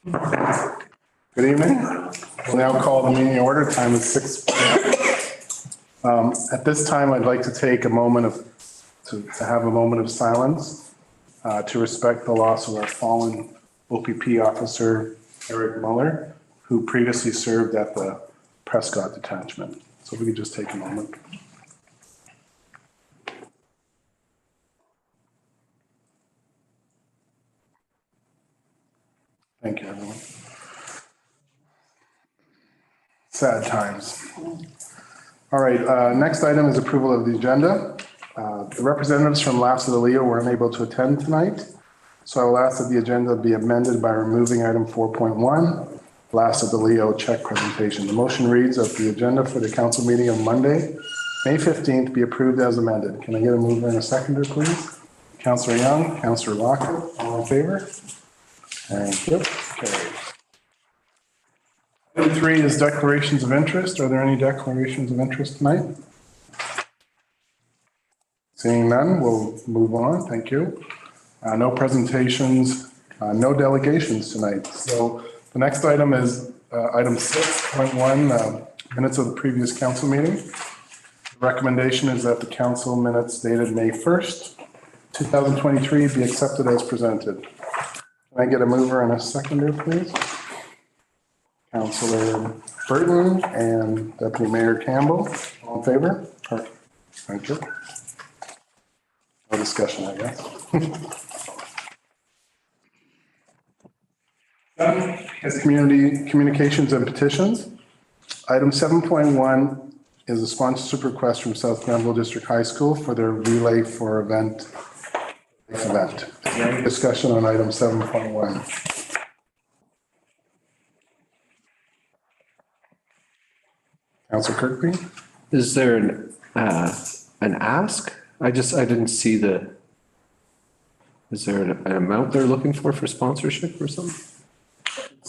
Good evening. We'll now call the meeting to order. Time is 6 p.m. At this time, I'd like to take a moment to have a moment of silence to respect the loss of our fallen OPP officer, Eric Muller, who previously served at the Prescott detachment. So if we could just take a moment. Thank you, everyone. Sad times. All right, next item is approval of the agenda. The representatives from Lassa de Leo were unable to attend tonight, so I will ask that the agenda be amended by removing item 4.1, Lassa de Leo check presentation. The motion reads that the agenda for the council meeting on Monday, May 15th, be approved as amended. Can I get a mover and a seconder, please? Councillor Young, Councillor Lockett, all in favor? Thank you. Carried. Item 3 is declarations of interest. Are there any declarations of interest tonight? Seeing none, we'll move on. Thank you. No presentations, no delegations tonight. So the next item is item 6.1, minutes of the previous council meeting. The recommendation is that the council minutes dated May 1st, 2023 be accepted as presented. Can I get a mover and a seconder, please? Councillor Burton and Deputy Mayor Campbell, all in favor? Thank you. No discussion, I guess. Is community communications and petitions. Item 7.1 is a sponsorship request from South Grenville District High School for their Relay for Event. Is there any discussion on item 7.1? Councillor Kirkby? Is there an ask? I didn't see is there an amount they're looking for sponsorship or something?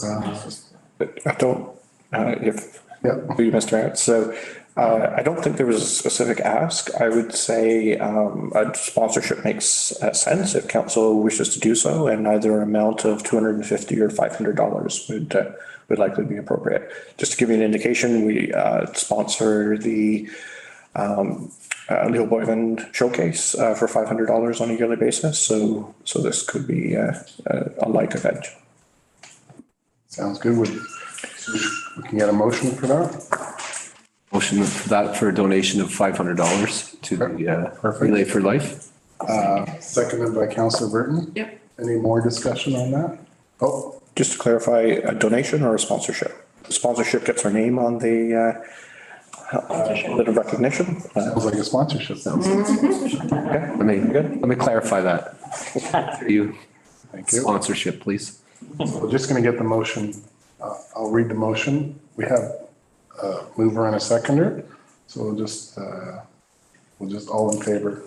I don't, if you, Mr. Mayor. So I don't think there was a specific ask. I would say a sponsorship makes sense if council wishes to do so, and either an amount of $250 or $500 would likely be appropriate. Just to give you an indication, we sponsor the Leo Boyland Showcase for $500 on a yearly basis. So this could be a like event. Sounds good. We can get a motion for that. Motion for that for a donation of $500 to the Relay for Life. Seconded by Councillor Burton. Yep. Any more discussion on that? Oh, Just to clarify, a donation or a sponsorship? The sponsorship gets our name on the bit of recognition. sounds like a sponsorship. Let me clarify that. For you. Thank you. Sponsorship, please. We're just going to get the motion. I'll read the motion. We have a mover and a seconder. So we'll just all in favor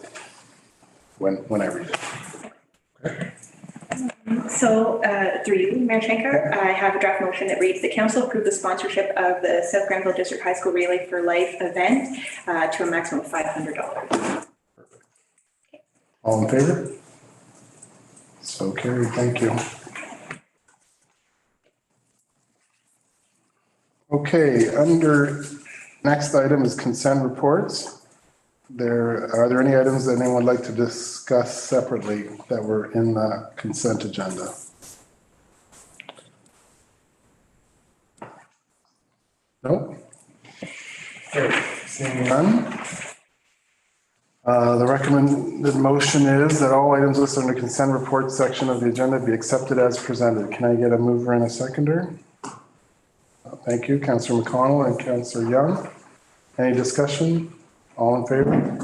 when I read it. Okay. So through you, Mayor Schenker, I have a draft motion that reads: the council approve the sponsorship of the South Grenville District High School Relay for Life event to a maximum of $500. All in favor? So carried. Thank you. Okay, next item is consent reports. Are there any items that anyone would like to discuss separately that were in the consent agenda? Nope. Seeing none. The recommended motion is that all items listed in the consent report section of the agenda be accepted as presented. Can I get a mover and a seconder? Thank you, Councillor McConnell and Councillor Young. Any discussion? All in favor?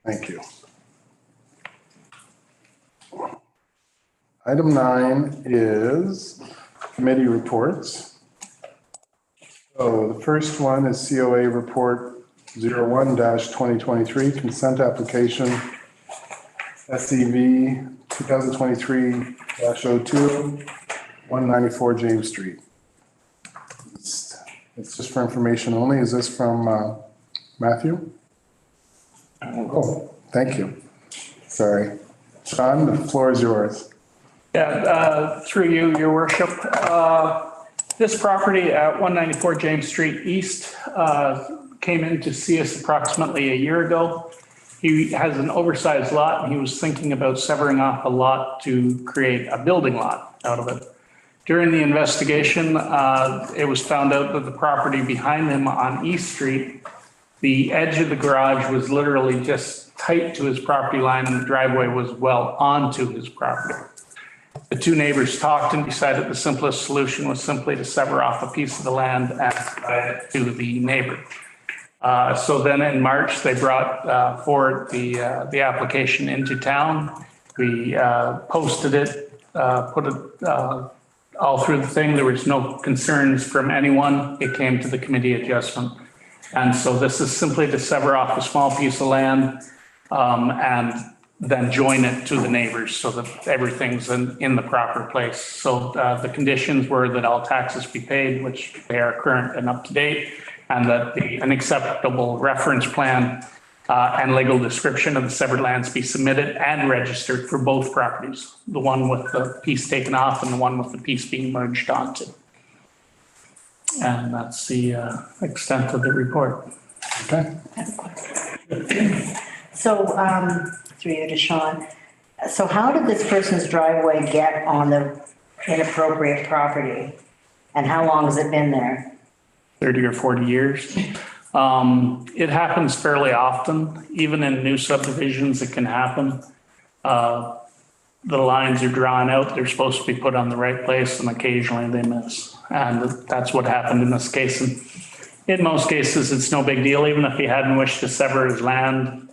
Thank you. Item 9 is committee reports. So the first one is COA report 01-2023 consent application SCV 2023-02 194 James Street. It's just for information only. Is this from Matthew? Oh, thank you. Sorry. Sean, the floor is yours. Through you, your worship. This property at 194 James Street East came in to see us approximately a year ago. He has an oversized lot and he was thinking about severing off a lot to create a building lot out of it. During the investigation, it was found out that the property behind him on East Street, the edge of the garage was literally just tight to his property line and the driveway was well onto his property. The two neighbors talked and decided the simplest solution was simply to sever off a piece of the land and provide it to the neighbor. So then in March, they brought forward the application into town. We posted it, put it all through the thing. There was no concerns from anyone. It came to the committee adjustment. And so this is simply to sever off a small piece of land and then join it to the neighbors so that everything's in the proper place. So the conditions were that all taxes be paid, which they are current and up to date, and that an acceptable reference plan and legal description of the severed lands be submitted and registered for both properties, the one with the piece taken off and the one with the piece being merged onto. And that's the extent of the report. Okay. So, through you to Sean, so how did this person's driveway get on the inappropriate property? And how long has it been there? 30 or 40 years. It happens fairly often. Even in new subdivisions, it can happen. The lines are drawn out. They're supposed to be put on the right place and occasionally they miss. And that's what happened in this case. And in most cases, it's no big deal. Even if he hadn't wished to sever his land,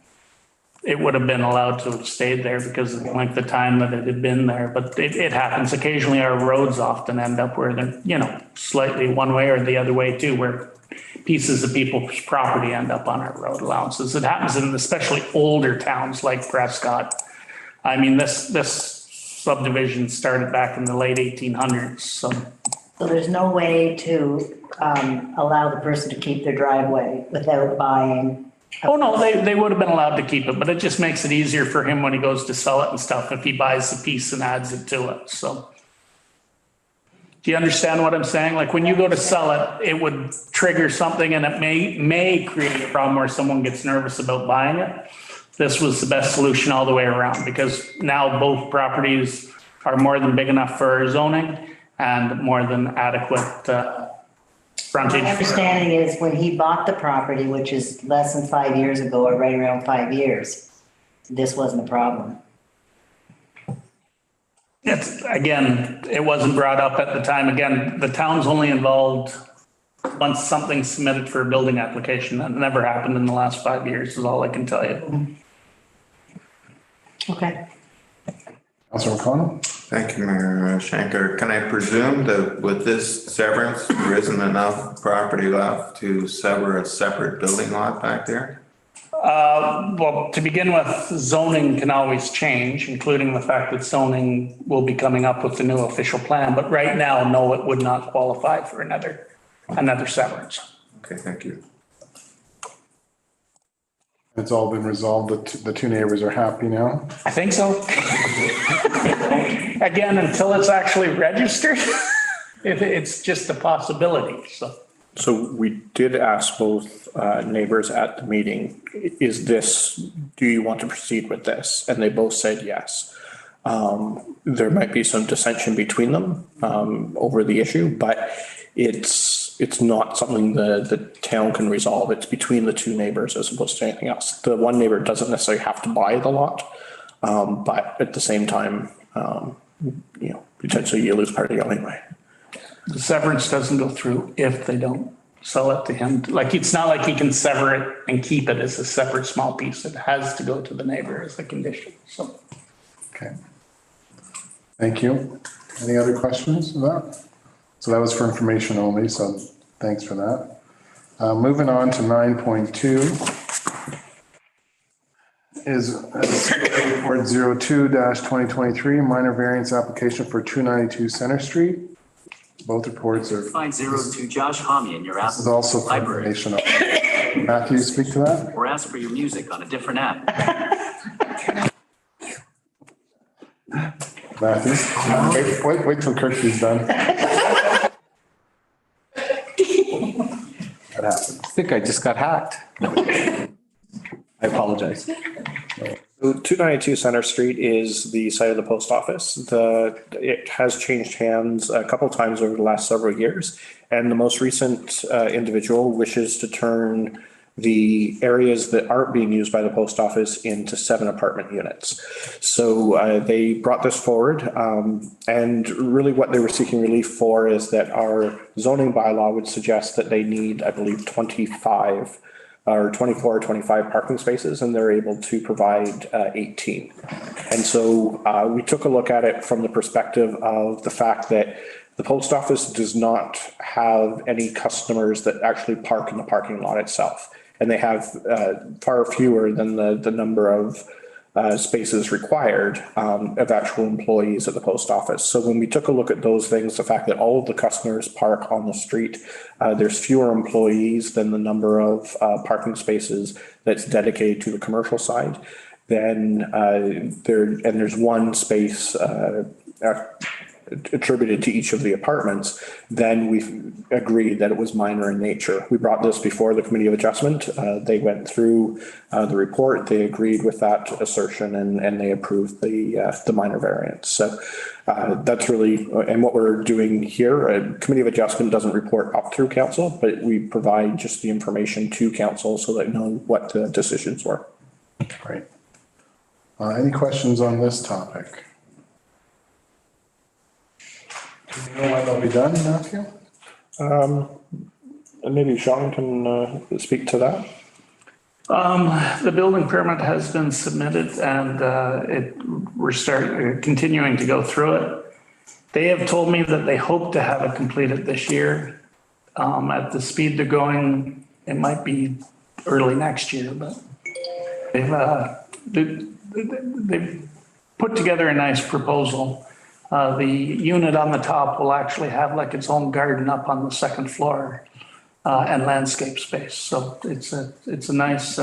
it would have been allowed to have stayed there because of the length of time that it had been there. But it happens. Occasionally our roads often end up where they're, slightly one way or the other way too, where pieces of people's property end up on our road allowances. It happens in especially older towns like Prescott. I mean, this subdivision started back in the late 1800s. So there's no way to allow the person to keep their driveway without buying? Oh, no, they would have been allowed to keep it, but it just makes it easier for him when he goes to sell it and stuff if he buys the piece and adds it to it. So do you understand what I'm saying? Like when you go to sell it, it would trigger something and it may create a problem where someone gets nervous about buying it. This was the best solution all the way around because now both properties are more than big enough for zoning and more than adequate frontage. My understanding is when he bought the property, which is less than 5 years ago or right around 5 years, this wasn't a problem. It wasn't brought up at the time. Again, the town's only involved once something's submitted for a building application. That never happened in the last 5 years is all I can tell you. Okay. Councilor O'Connell? Thank you, Mayor Shanker. Can I presume that with this severance, there isn't enough property left to sever a separate building lot back there? Well, to begin with, zoning can always change, including the fact that zoning will be coming up with the new official plan. But right now, no, it would not qualify for another severance. Okay, thank you. It's all been resolved. The two neighbors are happy now. I think so. Again, until it's actually registered, it's just a possibility. So we did ask both neighbors at the meeting, do you want to proceed with this? And they both said yes. There might be some dissension between them over the issue, but it's not something the town can resolve. It's between the two neighbors as opposed to anything else. The one neighbor doesn't necessarily have to buy the lot, but at the same time, potentially you lose part of it anyway. The severance doesn't go through if they don't sell it to him. Like, it's not like he can sever it and keep it as a separate small piece. It has to go to the neighbor as a condition. So. Okay. Thank you. Any other questions of that? So that was for information only, so thanks for that. Moving on to 9.2 is report 02-2023 minor variance application for 292 Center Street. Both reports are. 502 Josh Homme in your This is also for library. information. Matthew, speak to that. Or ask for your music on a different app. Matthew, wait till Kirky's done. That happens. I think I just got hacked. I apologize. So 292 Center Street is the site of the post office. It has changed hands a couple times over the last several years. And the most recent individual wishes to turn the areas that aren't being used by the post office into 7 apartment units. So they brought this forward. And really what they were seeking relief for is that our zoning bylaw would suggest that they need, I believe, 25 or 24 or 25 parking spaces, and they're able to provide 18. And so we took a look at it from the perspective of the fact that the post office does not have any customers that actually park in the parking lot itself. And they have far fewer than the number of spaces required of actual employees at the post office. So when we took a look at those things, the fact that all of the customers park on the street, there's fewer employees than the number of parking spaces that's dedicated to the commercial side, then there's one space attributed to each of the apartments, then we agreed that it was minor in nature. We brought this before the Committee of Adjustment. They went through the report, they agreed with that assertion, and they approved the minor variance. So that's really, and what we're doing here, Committee of Adjustment doesn't report up through council, but we provide just the information to council so they know what the decisions were. Great. Any questions on this topic? Do you know when they'll be done, Matthew? And maybe Sean can speak to that. The building permit has been submitted and we're continuing to go through it. They have told me that they hope to have it completed this year. At the speed they're going, it might be early next year, but they've put together a nice proposal. The unit on the top will actually have like its own garden up on the second floor and landscape space. So it's a nice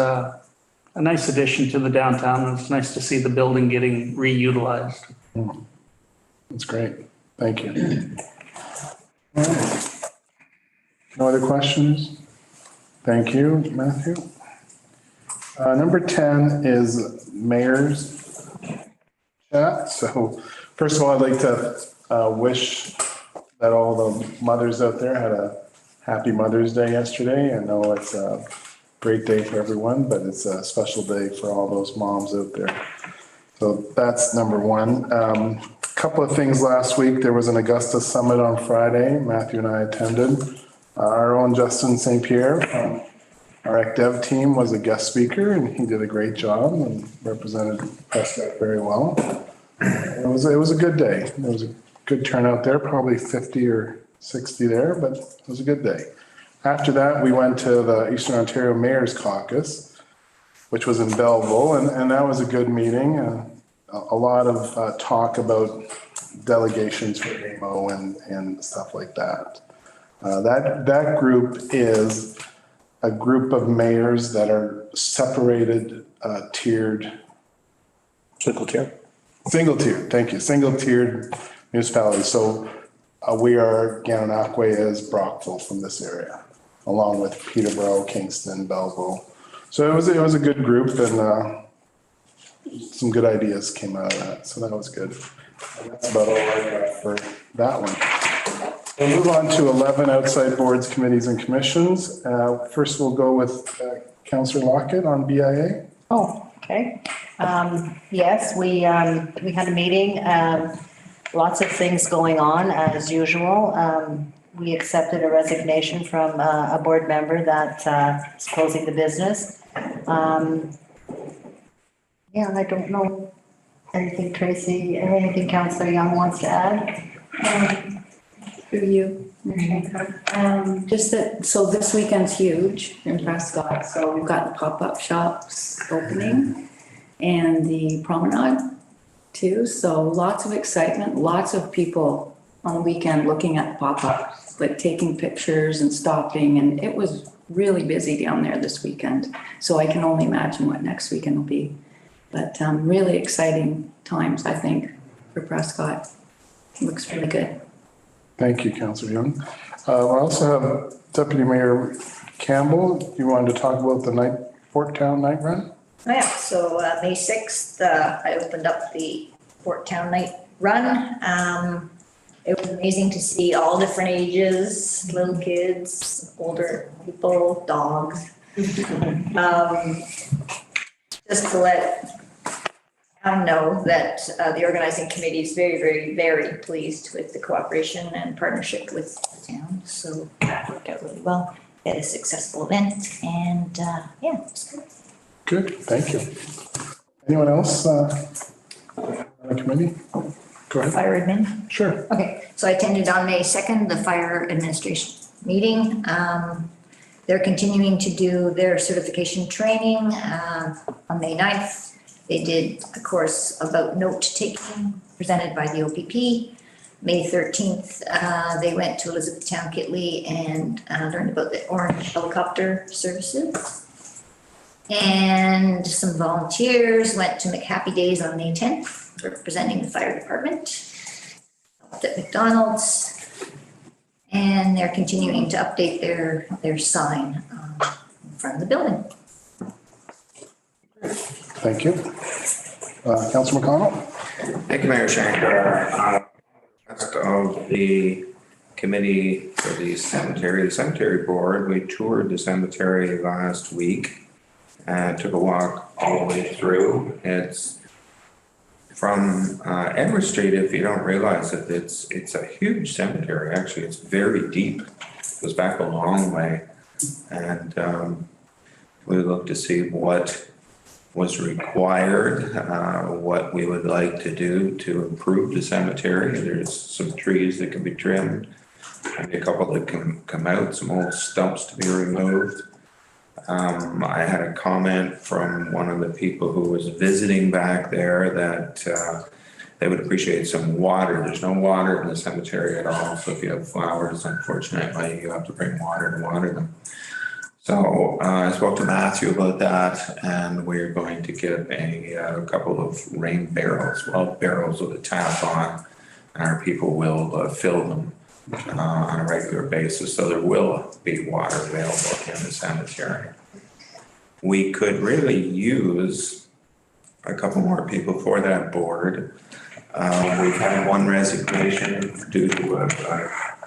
addition to the downtown. It's nice to see the building getting reutilized. That's great. Thank you. All right. No other questions? Thank you, Matthew. Number 10 is mayor's chat. So first of all, I'd like to wish that all the mothers out there had a happy Mother's Day yesterday. I know it's a great day for everyone, but it's a special day for all those moms out there. So that's number one. Couple of things last week. There was an Augusta Summit on Friday. Matthew and I attended. Our own Justin St. Pierre from our ECDev team was a guest speaker, and he did a great job and represented Prescott very well. It was a good day. There was a good turnout there, probably 50 or 60 there, but it was a good day. After that, we went to the Eastern Ontario Mayor's Caucus, which was in Belleville, and that was a good meeting. A lot of talk about delegations for AMO and stuff like that. That group is a group of mayors that are separated, tiered. Single tier. Single tier, thank you. Single tiered municipalities. So we are Gananoque as Brockville from this area, along with Peterborough, Kingston, Belleville. So it was a good group, and some good ideas came out of that. So that was good. And that's about all I got for that one. We'll move on to 11 outside boards, committees, and commissions. First, we'll go with Councillor Lockett on BIA. Oh, okay. Yes, we had a meeting, lots of things going on as usual. We accepted a resignation from a board member that is closing the business. Yeah, I don't know anything, Tracy, anything Councillor Young wants to add? Through you. Just that, so this weekend's huge in Prescott. So we've got the pop-up shops opening and the promenade too. So lots of excitement, lots of people on the weekend looking at the pop-ups, like taking pictures and stopping. And it was really busy down there this weekend. So I can only imagine what next weekend will be. But really exciting times, I think. for Prescott. Looks really good. Thank you, Councillor Young. I also have Deputy Mayor Campbell. You wanted to talk about the Port Town Night Run? Oh, yeah, so May 6th, I opened up the Port Town Night Run. It was amazing to see all different ages, little kids, older people, dogs. Just to let town know that the organizing committee is very, very, very pleased with the cooperation and partnership with the town. So that worked out really well. We had a successful event and yeah, it's good. Good, thank you. Anyone else on the committee? Go ahead. Fire admin? Sure. Okay, so I attended on May 2nd, the fire administration meeting. They're continuing to do their certification training on May 9th. They did a course about note taking presented by the OPP. May 13th, they went to Elizabethtown Kitley and learned about the Orange helicopter services. And some volunteers went to McHappy Days on May 10th, representing the fire department at McDonald's. And they're continuing to update their sign in front of the building. Thank you. Councillor McConnell? Thank you, Mayor Shanker. Rest of the committee for the cemetery board, we toured the cemetery last week and took a walk all the way through. It's from Edward Street, if you don't realize it, it's a huge cemetery. Actually, it's very deep. It goes back a long way. And we looked to see what was required, what we would like to do to improve the cemetery. There's some trees that can be trimmed, maybe a couple that can come out, some old stumps to be removed. I had a comment from one of the people who was visiting back there that they would appreciate some water. There's no water in the cemetery at all, so if you have flowers, unfortunately, you have to bring water to water them. So I spoke to Matthew about that, and we're going to get a couple of rain barrels, barrels with a tap on, and our people will fill them on a regular basis. So there will be water available in the cemetery. We could really use a couple more people for that board. We've had one resignation due to a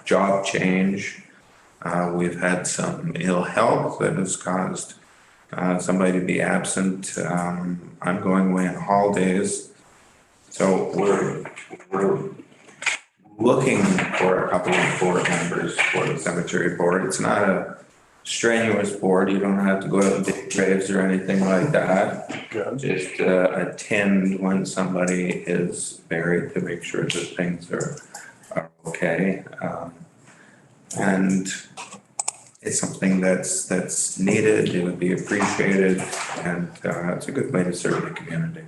job change. We've had some ill health that has caused somebody to be absent. I'm going away on holidays. So we're looking for a couple of board members for the cemetery board. It's not a strenuous board. You don't have to go out and dig graves or anything like that. Good. Just attend when somebody is buried to make sure that things are okay. And it's something that's needed. It would be appreciated, and it's a good way to serve the community.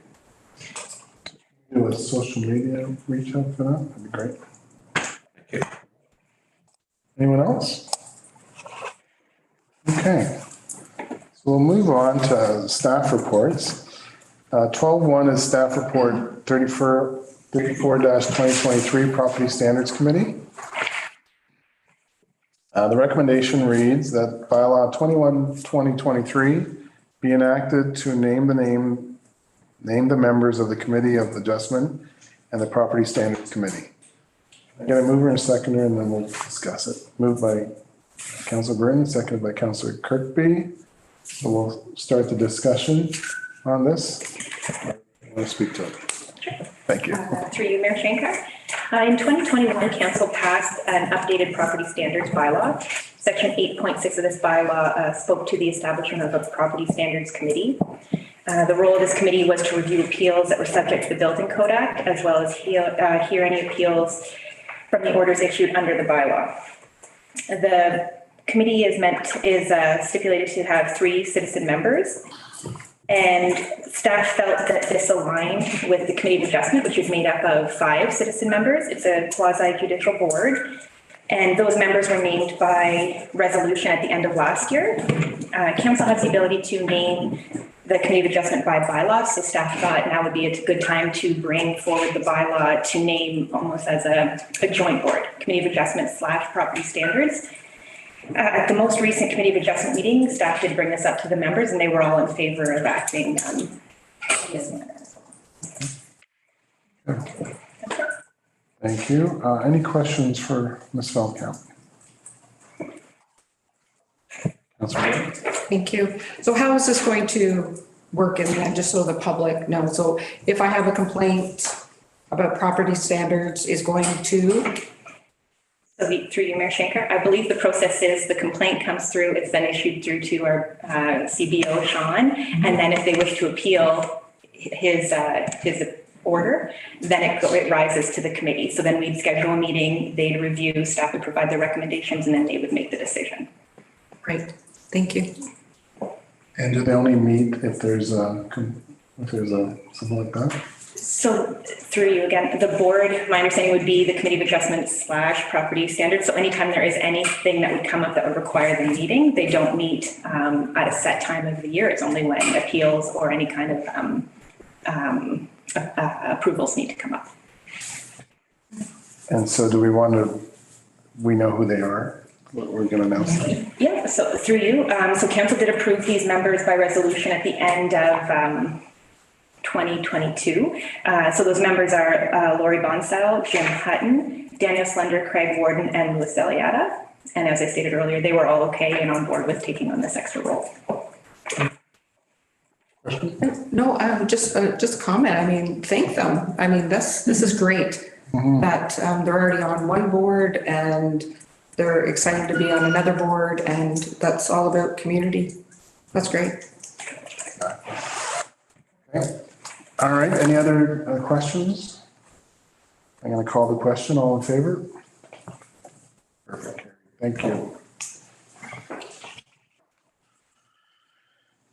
Do a social media reach out for that? That'd be great. Thank you. Anyone else? Okay. So we'll move on to staff reports. 12.1 is staff report 34-2023 Property Standards Committee. The recommendation reads that bylaw 21-2023 be enacted to name the members of the Committee of Adjustment and the Property Standards Committee. I get a mover and a seconder, and then we'll discuss it. Moved by Councillor Burton, seconded by Councillor Kirkby. So we'll start the discussion on this. I want to speak to it. Sure. Thank you. Through you, Mayor Shankar. In 2021, Council passed an updated property standards bylaw. Section 8.6 of this bylaw spoke to the establishment of a property standards committee. The role of this committee was to review appeals that were subject to the Building Code Act, as well as hear any appeals from the orders issued under the bylaw. The committee is stipulated to have 3 citizen members. And staff felt that this aligned with the Committee of Adjustment, which is made up of 5 citizen members. It's a quasi-judicial board. And those members were named by resolution at the end of last year. Council has the ability to name the committee of adjustment by bylaw. So staff thought now would be a good time to bring forward the bylaw to name almost as a joint board, committee of adjustment / property standards. At the most recent committee of adjustment meeting, staff did bring this up to the members and they were all in favor of acting this manner. Thank you. Any questions for Ms. Feldkamp? Councilor. Thank you. So how is this going to work in the end, just so the public knows? So if I have a complaint about property standards is going to? So through you, Mayor Schenker, I believe the process is the complaint comes through, it's then issued through to our CBO, Sean, and then if they wish to appeal his order, then it rises to the committee. So then we'd schedule a meeting, they'd review, staff would provide their recommendations, and then they would make the decision. Great, thank you. And do they only meet if there's something like that? So through you again, the board, my understanding would be the committee of adjustment / property standards. So anytime there is anything that would come up that would require the meeting, they don't meet at a set time of the year. It's only when appeals or any kind of approvals need to come up. And so do we know who they are? We're going to announce that. Yeah, so through you. So council did approve these members by resolution at the end of 2022. So those members are Lori Bonsell, Jim Hutton, Daniel Slender, Craig Warden, and Louis Eliada. And as I stated earlier, they were all okay and on board with taking on this extra role. No, just comment. I mean, thank them. I mean, this is great that they're already on one board and they're excited to be on another board, and that's all about community. That's great. Okay. All right, any other questions? I'm going to call the question. All in favor? Perfect. Thank you.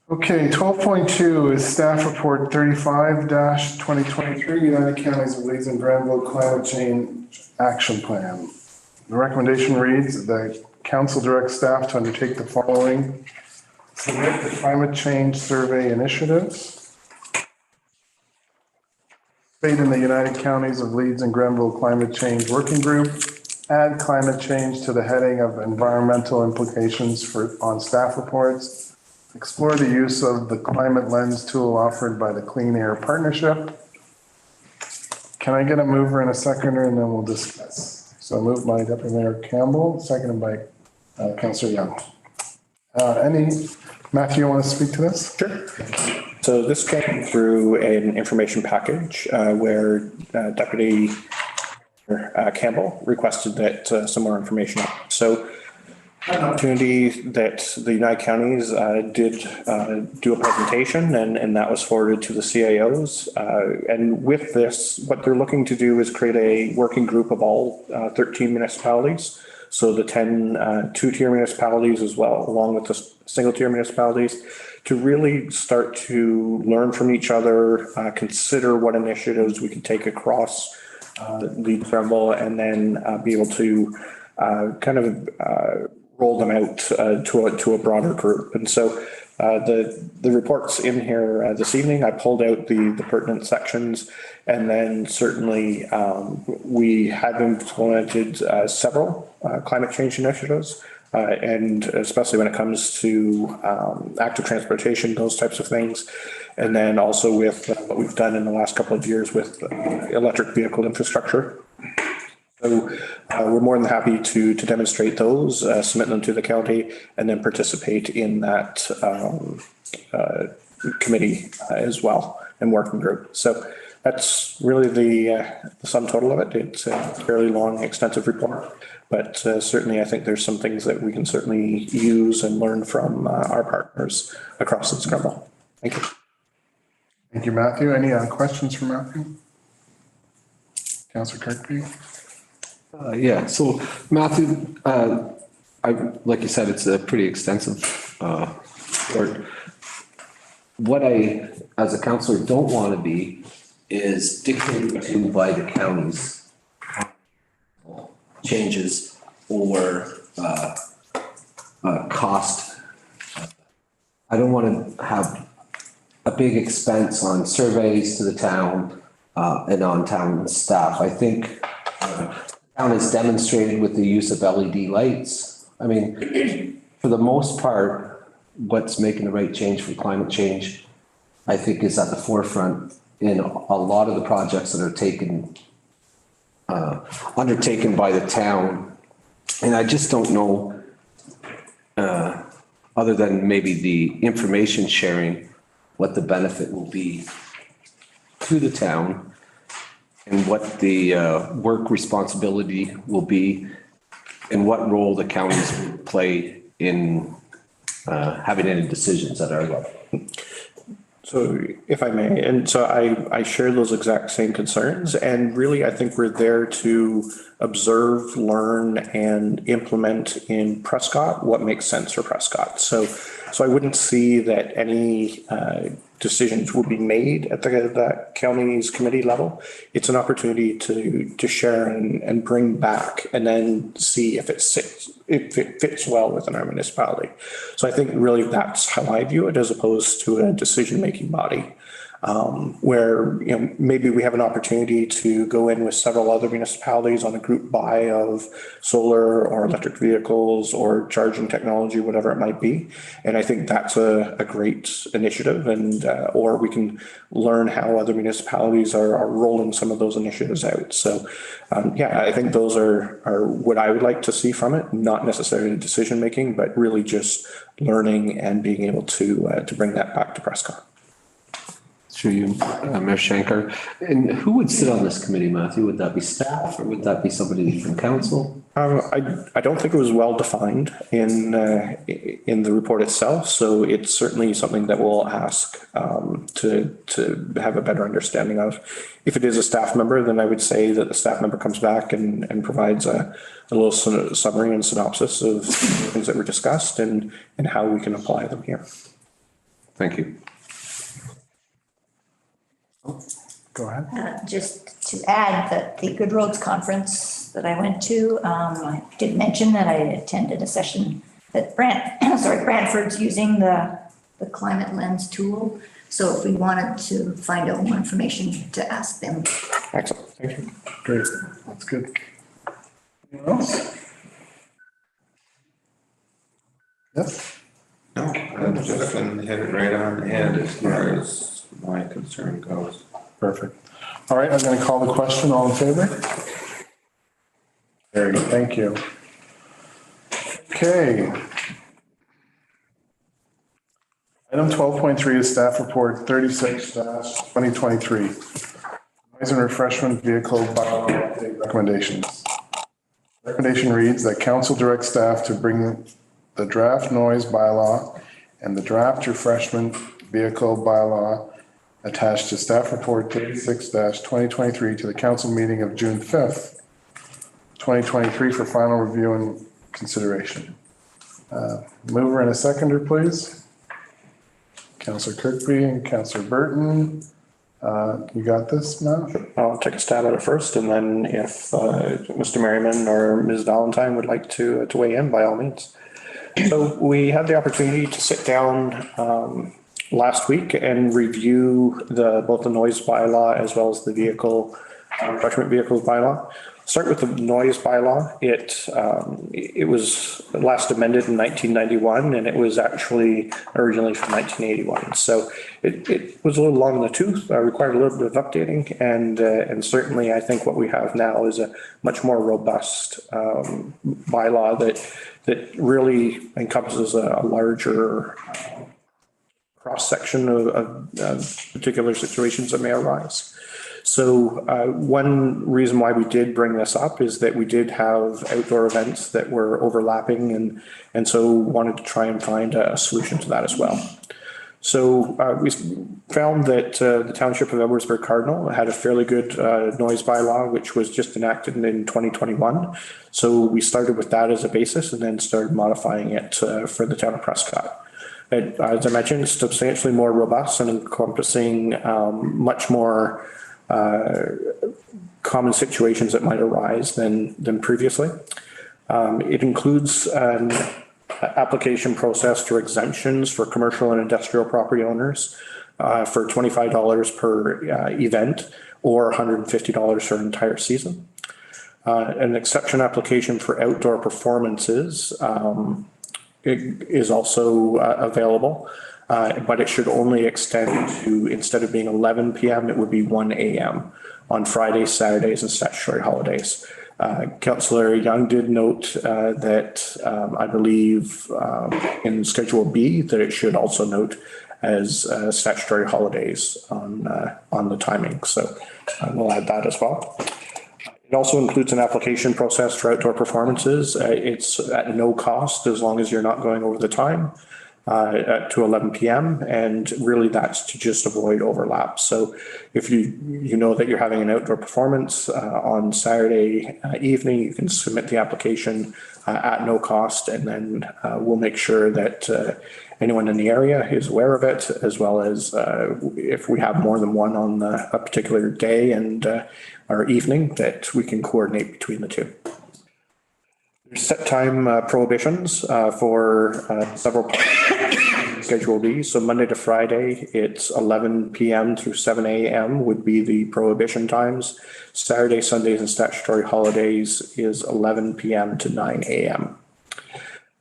Okay, 12.2 is staff report 35-2023, United Counties of Leeds and Granville Climate Change Action Plan. The recommendation reads, the council directs staff to undertake the following: submit the climate change survey initiatives, state in the United Counties of Leeds and Grenville Climate Change Working Group, add climate change to the heading of environmental implications on staff reports, explore the use of the climate lens tool offered by the Clean Air Partnership. Can I get a mover and a seconder, and then we'll discuss? So moved by Deputy Mayor Campbell, seconded by Councillor Young. Matthew, you want to speak to this? Sure. So this came through an information package where Deputy Campbell requested that some more information. So an opportunity that the United Counties did do a presentation, and that was forwarded to the CAOs. And with this, what they're looking to do is create a working group of all 13 municipalities. So the 10 two-tier municipalities as well, along with the single-tier municipalities, to really start to learn from each other, consider what initiatives we can take across the Grenville, and then be able to kind of roll them out to a broader group. And so the report's in here this evening. I pulled out the pertinent sections, and then certainly we have implemented several climate change initiatives, and especially when it comes to active transportation, those types of things. And then also with what we've done in the last couple of years with electric vehicle infrastructure. So we're more than happy to demonstrate those, submit them to the county, and then participate in that committee as well and working group. So that's really the sum total of it. It's a fairly long, extensive report, but certainly I think there's some things that we can certainly use and learn from our partners across the Grenville. Thank you. Thank you, Matthew. Any questions for Matthew? Councillor Kirkby? Yeah, so Matthew, like you said, it's a pretty extensive report. What I, as a councillor, don't want to be is dictated to by the county's changes or cost. I don't want to have a big expense on surveys to the town, and on town staff. I think town has demonstrated with the use of LED lights. I mean, for the most part, what's making the right change for climate change, I think, is at the forefront in a lot of the projects that are undertaken by the town. And I just don't know, other than maybe the information sharing, what the benefit will be to the town and what the work responsibility will be and what role the counties will play in having any decisions at our level. So if I may, and so I share those exact same concerns, and really I think we're there to observe, learn, and implement in Prescott what makes sense for Prescott. So I wouldn't see that any decisions will be made at the county's committee level. It's an opportunity to share and bring back and then see if it fits well within our municipality. So I think really that's how I view it, as opposed to a decision-making body. Where, you know, maybe we have an opportunity to go in with several other municipalities on a group buy of solar or electric vehicles or charging technology, whatever it might be. And I think that's a great initiative, and or we can learn how other municipalities are rolling some of those initiatives out. So yeah, I think those are what I would like to see from it, not necessarily decision making, but really just learning and being able to bring that back to Prescott. Through you, Mayor Shanker. And who would sit on this committee, Matthew? Would that be staff or would that be somebody from council? I don't think it was well defined in the report itself, so it's certainly something that we'll ask to have a better understanding of. If it is a staff member, then I would say that the staff member comes back and provides a little summary and synopsis of things that were discussed and how we can apply them here. Thank you. Go ahead. Just to add that the Good Roads Conference that I went to, I did mention that I attended a session that Brantford's using the Climate Lens tool. So if we wanted to find out more information, to ask them. Excellent, thank you. Great, that's good. Anyone else? Yes? No, I'm just gonna hit it right on the head as far as my concern goes. Perfect. All right, I'm going to call the question. All in favor? Very good, thank you. Okay. Item 12.3 is staff report 36-2023. Noise and refreshment vehicle bylaw update recommendations. Recommendation reads that council directs staff to bring the draft noise bylaw and the draft refreshment vehicle bylaw attached to staff report 36-2023 to the council meeting of June 5th, 2023 for final review and consideration. Mover and a seconder, please. Councillor Kirkby and Councillor Burton. You got this, Matt? I'll take a stab at it first, and then if Mr. Merriman or Ms. Valentine would like to weigh in, by all means. So we had the opportunity to sit down last week and review both the noise bylaw as well as the refreshment vehicles bylaw. Start with the noise bylaw. It was last amended in 1991, and it was actually originally from 1981. So it was a little long in the tooth, required a little bit of updating, and certainly I think what we have now is a much more robust bylaw that really encompasses a larger cross-section of particular situations that may arise. So one reason why we did bring this up is that we did have outdoor events that were overlapping, and so wanted to try and find a solution to that as well. So we found that the Township of Edwardsburg Cardinal had a fairly good noise bylaw, which was just enacted in 2021. So we started with that as a basis and then started modifying it for the town of Prescott. As I mentioned, it's substantially more robust and encompassing much more common situations that might arise than previously. It includes an application process for exemptions for commercial and industrial property owners. for $25 per event or $150 for an entire season. An exception application for outdoor performances is also available, but it should only extend to, instead of being 11 p.m., it would be 1 a.m. on Fridays, Saturdays, and statutory holidays. Councillor Young did note that I believe in Schedule B that it should also note as statutory holidays on the timing. So we'll add that as well. It also includes an application process for outdoor performances. It's at no cost as long as you're not going over the time to 11 p.m. And really that's to just avoid overlap. So if you know that you're having an outdoor performance on Saturday evening, you can submit the application at no cost, and then we'll make sure that anyone in the area is aware of it, as well as if we have more than one on a particular day and or evening, that we can coordinate between the two. There's set time prohibitions for several parts of Schedule B. So Monday to Friday, it's 11 p.m. through 7 a.m. would be the prohibition times. Saturday, Sundays, and statutory holidays is 11 p.m. to 9 a.m.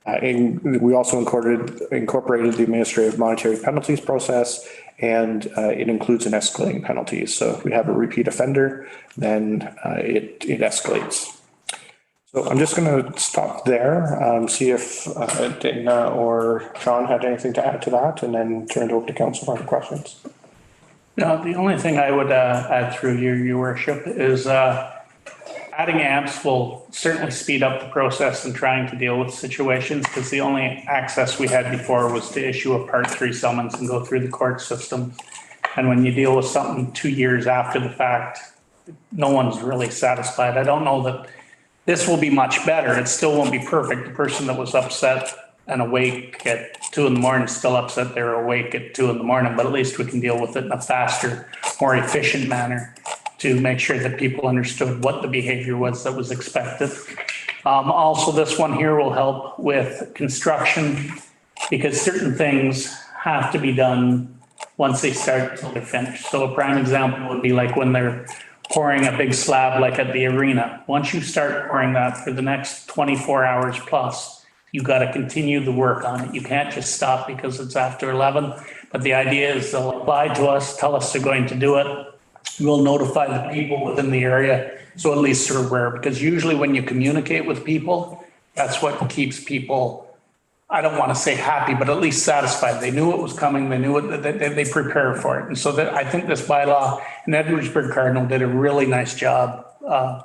And we also incorporated the administrative monetary penalties process, and it includes an escalating penalty. So if we have a repeat offender, then it escalates. So I'm just going to stop there, see if Dana or Sean had anything to add to that, and then turn it over to council for any questions. No, the only thing I would add through your worship is adding amps will certainly speed up the process in trying to deal with situations, because the only access we had before was to issue a Part 3 summons and go through the court system. And when you deal with something 2 years after the fact, no one's really satisfied. I don't know that this will be much better. It still won't be perfect. The person that was upset and awake at 2 a.m. still upset they're awake at 2 a.m, but at least we can deal with it in a faster, more efficient manner to make sure that people understood what the behavior was that was expected. Also, this one here will help with construction, because certain things have to be done once they start until they're finished. So a prime example would be like when they're pouring a big slab like at the arena. Once you start pouring that, for the next 24 hours plus, you got to continue the work on it. You can't just stop because it's after 11. But the idea is they'll apply to us, tell us they're going to do it. We'll notify the people within the area, so at least they're aware, because usually when you communicate with people, that's what keeps people, I don't want to say happy, but at least satisfied. They knew it was coming. They knew it, they prepare for it. And so that, I think this bylaw, and Edwardsburg Cardinal did a really nice job. I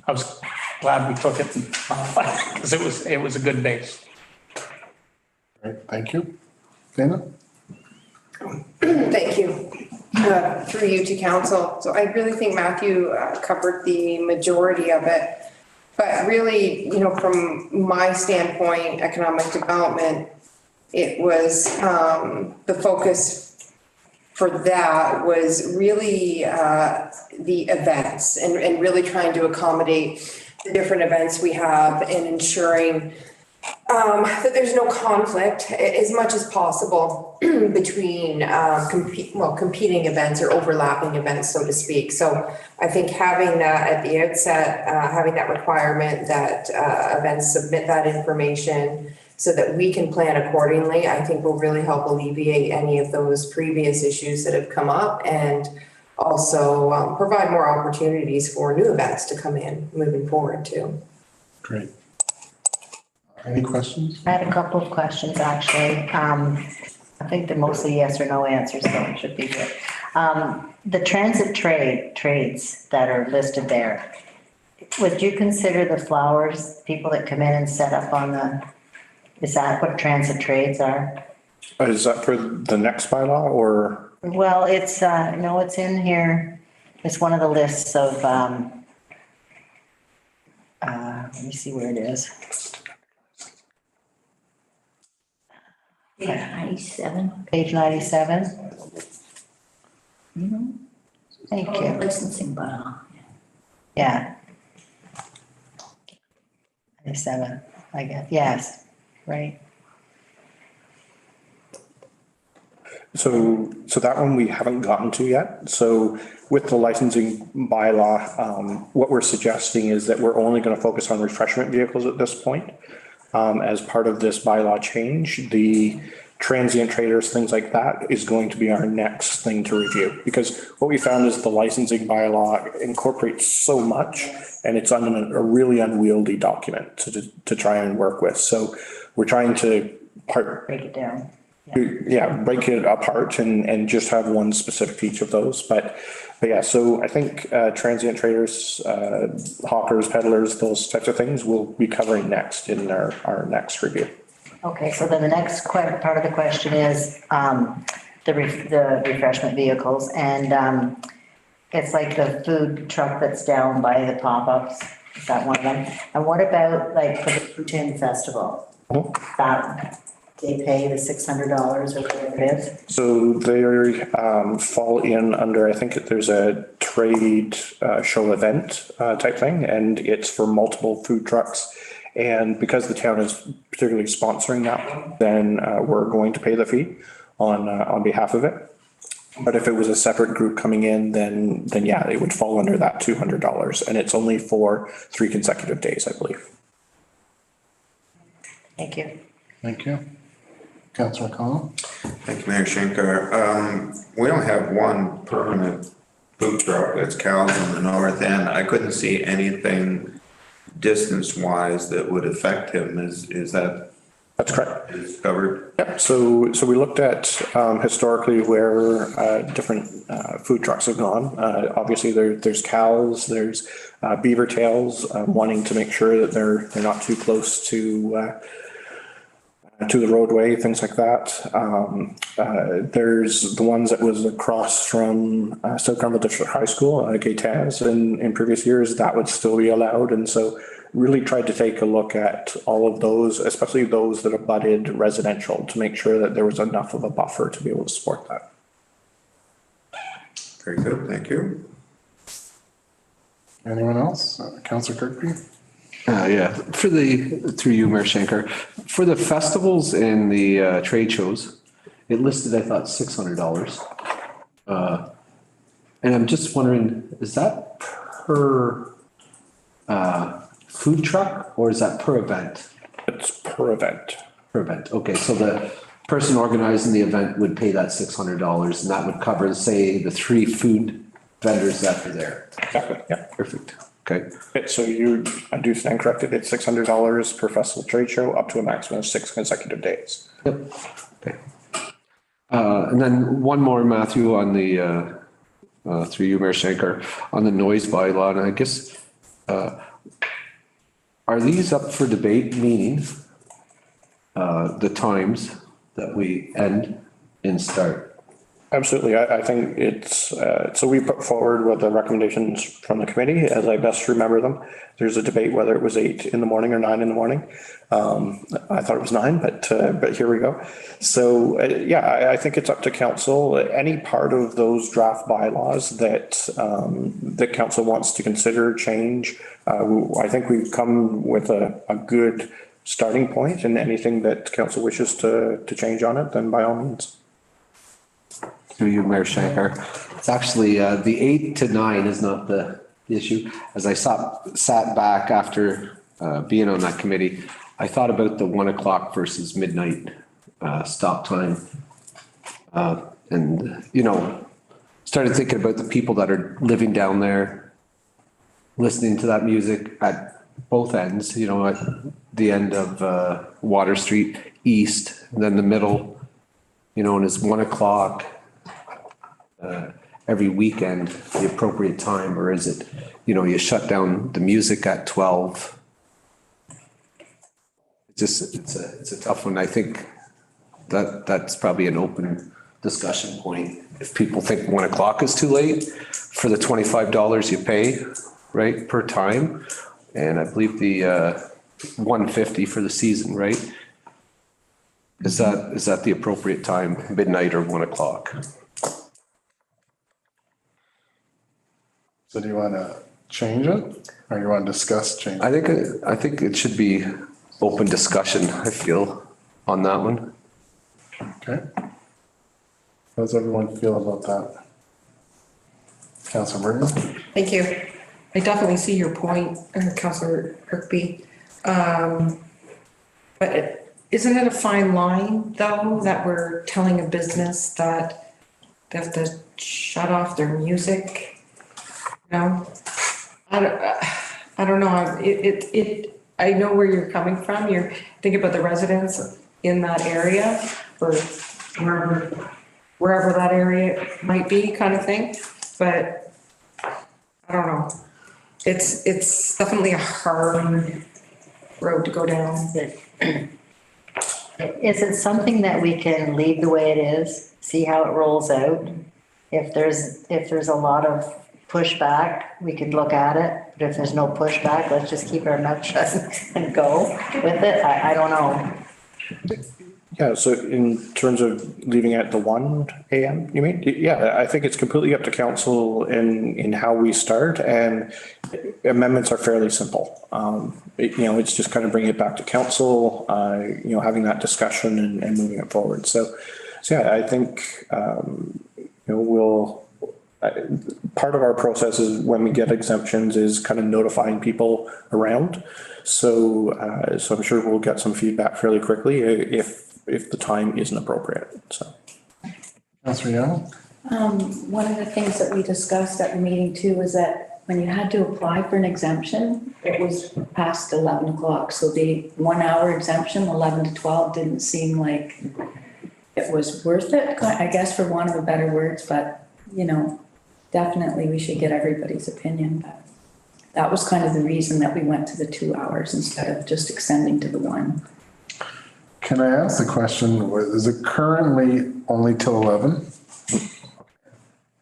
was glad we took it because it was a good base. Great, thank you. Dana? Thank you. Through you to council. So I really think Matthew covered the majority of it. But really, you know, from my standpoint, economic development, it was the focus for that was really the events and really trying to accommodate the different events we have and ensuring that there's no conflict as much as possible between competing events or overlapping events, so to speak. So I think having that at the outset, having that requirement that events submit that information so that we can plan accordingly, I think will really help alleviate any of those previous issues that have come up, and also provide more opportunities for new events to come in moving forward too. Great. Any questions? I had a couple of questions, actually. I think they're mostly yes or no answers, so it should be good. The transit trades that are listed there, would you consider the flowers, people that come in and set up on is that what transit trades are? Is that for the next bylaw or? Well, it's, no, it's in here. It's one of the lists of, let me see where it is. Page 97. Page 97. Mm-hmm. Thank you. Licensing bylaw. Yeah. 97, I guess. Yes, right. So that one we haven't gotten to yet. So with the licensing bylaw, what we're suggesting is that we're only going to focus on refreshment vehicles at this point. As part of this bylaw change, the transient traders, things like that is going to be our next thing to review. Because what we found is the licensing bylaw incorporates so much and it's on a really unwieldy document to try and work with. So we're trying to Break it down. yeah, break it apart and just have one specific to each of those. But yeah, so I think transient traders, hawkers, peddlers, those types of things we'll be covering next in our next review. Okay, so then the next part of the question is, the refreshment vehicles, and, it's like the food truck that's down by the pop-ups, is that one of them? And what about like for the Putin Festival? That, they pay the $600 or whatever it is? So they fall in under, I think there's a trade show event type thing, and it's for multiple food trucks. And because the town is particularly sponsoring that one, then we're going to pay the fee on behalf of it. But if it was a separate group coming in, then yeah, it would fall under that $200, and it's only for 3 consecutive days, I believe. Thank you. Thank you. Councillor Connell? Thank you, Mayor Schenker. We don't have one permanent food truck that's Cal's in the north end. I couldn't see anything distance-wise that would affect him. Is that? That's correct. Is covered? Yep, so we looked at historically where different food trucks have gone. Obviously, there's cows, there's beaver tails, wanting to make sure that they're not too close to the roadway, things like that. There's the ones that was across from South Carmel District High School, Gaetaz, in previous years, that would still be allowed. And so really tried to take a look at all of those, especially those that abutted residential, to make sure that there was enough of a buffer to be able to support that. Very good, thank you. Anyone else? Councillor Kirkby? Yeah, through you, Mayor Schenker, for the festivals and the trade shows, it listed, I thought, $600. And I'm just wondering, is that per food truck or is that per event? It's per event. Per event, okay, so the person organizing the event would pay that $600 and that would cover, say, the 3 food vendors that are there. Exactly, yeah. Perfect, okay. So I do stand corrected, it's $600 per festival trade show, up to a maximum of 6 consecutive days. Yep, okay. And then one more, Matthew, on the, through you, Mayor Schenker, on the noise bylaw, and I guess, are these up for debate, meaning the times that we end and start? Absolutely. I think it's, so we put forward with the recommendations from the committee, as I best remember them. There's a debate whether it was 8 in the morning or 9 in the morning. I thought it was 9, but here we go. So, yeah, I think it's up to council. Any part of those draft bylaws that, that council wants to consider change, I think we've come with a good starting point, and anything that council wishes to change on it, then by all means. Through you, Mayor Schenker. It's actually, the 8 to 9 is not the issue. As I sat back after being on that committee, I thought about the 1 o'clock versus midnight stop time. And, you know, started thinking about the people that are living down there, listening to that music at both ends, you know, at the end of Water Street East, and then the middle, you know, and it's 1 o'clock. Every weekend, the appropriate time, or is it, you know, you shut down the music at 12? It's a tough one. I think that's probably an open discussion point. If people think 1 o'clock is too late for the $25 you pay, right, per time, and I believe the $150 for the season, right? Is that the appropriate time, midnight or 1 o'clock? So do you want to change it or you want to discuss change? I think it should be open discussion, I feel, on that one. Okay. How does everyone feel about that? Councilor Burton? Thank you. I definitely see your point, Councillor Kirkby. But isn't it a fine line, though, that we're telling a business that they have to shut off their music? No? I don't know. I know where you're coming from. You're thinking about the residents in that area or wherever that area might be, kind of thing. But I don't know. It's definitely a hard road to go down. Is it something that we can leave the way it is, see how it rolls out? If there's a lot of pushback, we could look at it. But if there's no pushback, let's just keep our mouth shut and go with it. I don't know. Yeah, so in terms of leaving it at the 1 AM, you mean? Yeah, I think it's completely up to council in how we start, and amendments are fairly simple. It's just kind of bringing it back to council, having that discussion and moving it forward. So yeah, I think, part of our process is when we get exemptions is kind of notifying people around. So I'm sure we'll get some feedback fairly quickly if the time isn't appropriate, so. Councilor Young? One of the things that we discussed at the meeting too was that when you had to apply for an exemption, it was past 11 o'clock. So the 1 hour exemption, 11 to 12, didn't seem like it was worth it, I guess, for want of a better words, but definitely we should get everybody's opinion. But that was kind of the reason that we went to the 2 hours instead of just extending to the 1. Can I ask the question, is it currently only till 11?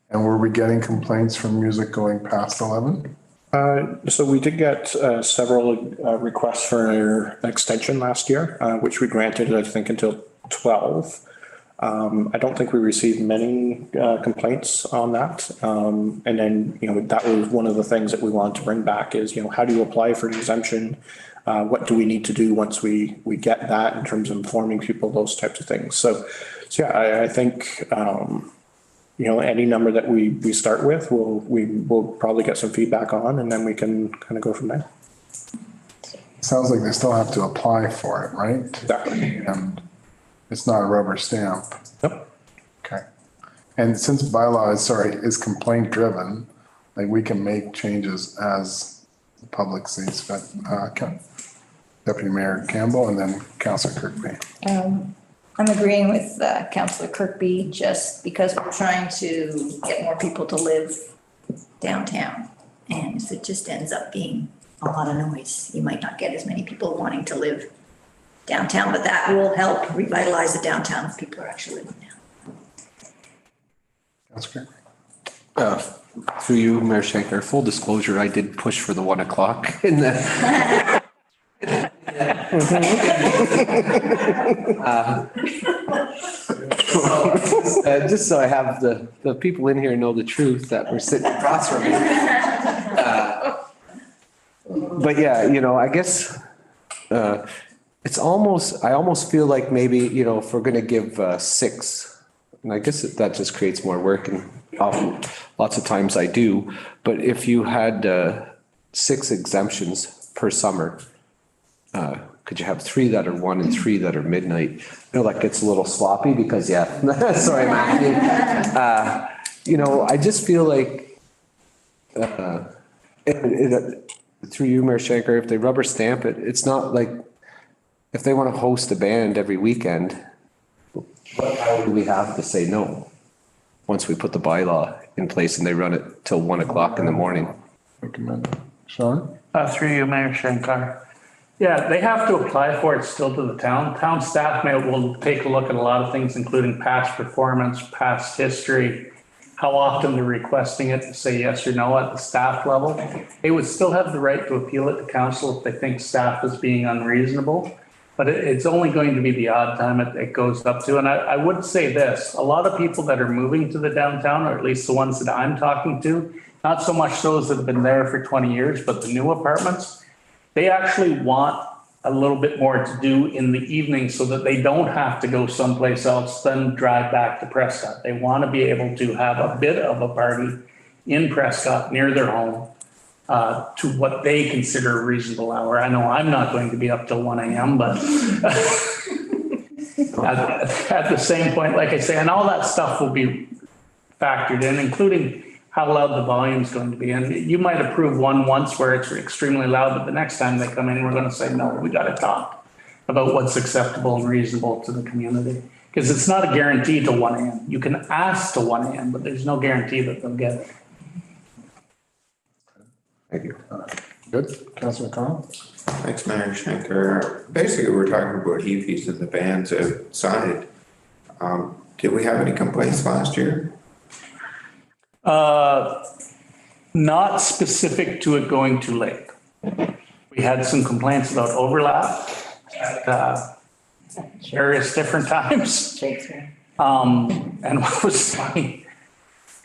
And were we getting complaints from music going past 11? So we did get several requests for an extension last year, which we granted, I think, until 12. I don't think we received many complaints on that. And then, that was one of the things that we wanted to bring back is, how do you apply for an exemption? What do we need to do once we get that in terms of informing people, those types of things. So yeah, I think, any number that we start with, we'll probably get some feedback on, and then we can kind of go from there. Sounds like they still have to apply for it, right? Exactly. And it's not a rubber stamp. Yep. Okay. And since bylaw is complaint driven, like we can make changes as the public sees fit. Deputy Mayor Campbell and then Councillor Kirkby. I'm agreeing with Councillor Kirkby just because we're trying to get more people to live downtown. And if it just ends up being a lot of noise, you might not get as many people wanting to live downtown, but that will help revitalize the downtown if people are actually living down. Councillor Kirkby. Through you, Mayor Schenker, full disclosure, I did push for the 1 o'clock in the. Just so I have the people in here know the truth that we're sitting across from me. But yeah, I guess it's I almost feel like maybe, if we're going to give 6, and I guess that just creates more work, and often lots of times I do, but if you had 6 exemptions per summer, could you have 3 that are 1 and 3 that are midnight? That gets a little sloppy because, sorry, Matthew. I just feel like, through you, Mayor Schenker, if they rubber stamp it, it's not like, if they want to host a band every weekend, what power do we have to say no? Once we put the bylaw in place and they run it till 1 o'clock in the morning. Recommend it. Sean? Through you, Mayor Shankar. Yeah, they have to apply for it still to the town. Town staff will take a look at a lot of things, including past performance, past history, how often they're requesting it to say yes or no at the staff level. They would still have the right to appeal it to council if they think staff is being unreasonable. But it's only going to be the odd time it goes up to. And I would say this, a lot of people that are moving to the downtown, or at least the ones that I'm talking to, not so much those that have been there for 20 years, but the new apartments, they actually want a little bit more to do in the evening so that they don't have to go someplace else, then drive back to Prescott. They want to be able to have a bit of a party in Prescott near their home to what they consider a reasonable hour. I know I'm not going to be up till 1 a.m., but at the same point, like I say, and all that stuff will be factored in, including how loud the volume is going to be. And you might approve one once where it's extremely loud, but the next time they come in, we're going to say, no, we got to talk about what's acceptable and reasonable to the community. Because it's not a guarantee to 1 a.m. You can ask to 1 a.m., but there's no guarantee that they'll get it. Thank you. Good. Councilor McConnell? Thanks, Mayor Schenker. Basically, we're talking about heapies and the bands outside. Did we have any complaints last year? Not specific to it going too late. We had some complaints about overlap at various different times. And what was funny,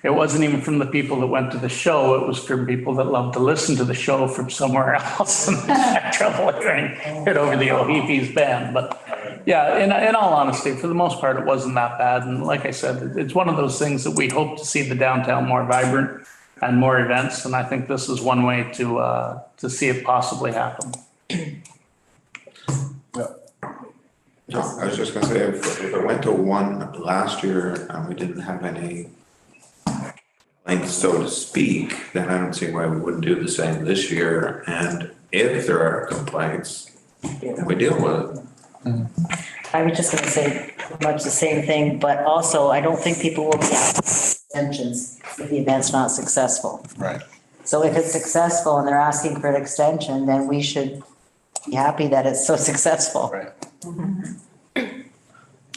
it wasn't even from the people that went to the show. It was from people that loved to listen to the show from somewhere else and had trouble hearing it over the O'Heefe's band. But yeah, in all honesty, for the most part, it wasn't that bad. And like I said, it's one of those things that we hope to see the downtown more vibrant and more events. And I think this is one way to see it possibly happen. No, I was just gonna say, if it went to 1 last year and we didn't have any length, so to speak, then I don't see why we wouldn't do the same this year. And if there are complaints, then we deal with it. I was just gonna say pretty much the same thing, but also I don't think people will be asking for extensions if the event's not successful. Right. So if it's successful and they're asking for an extension, then we should be happy that it's so successful. Right.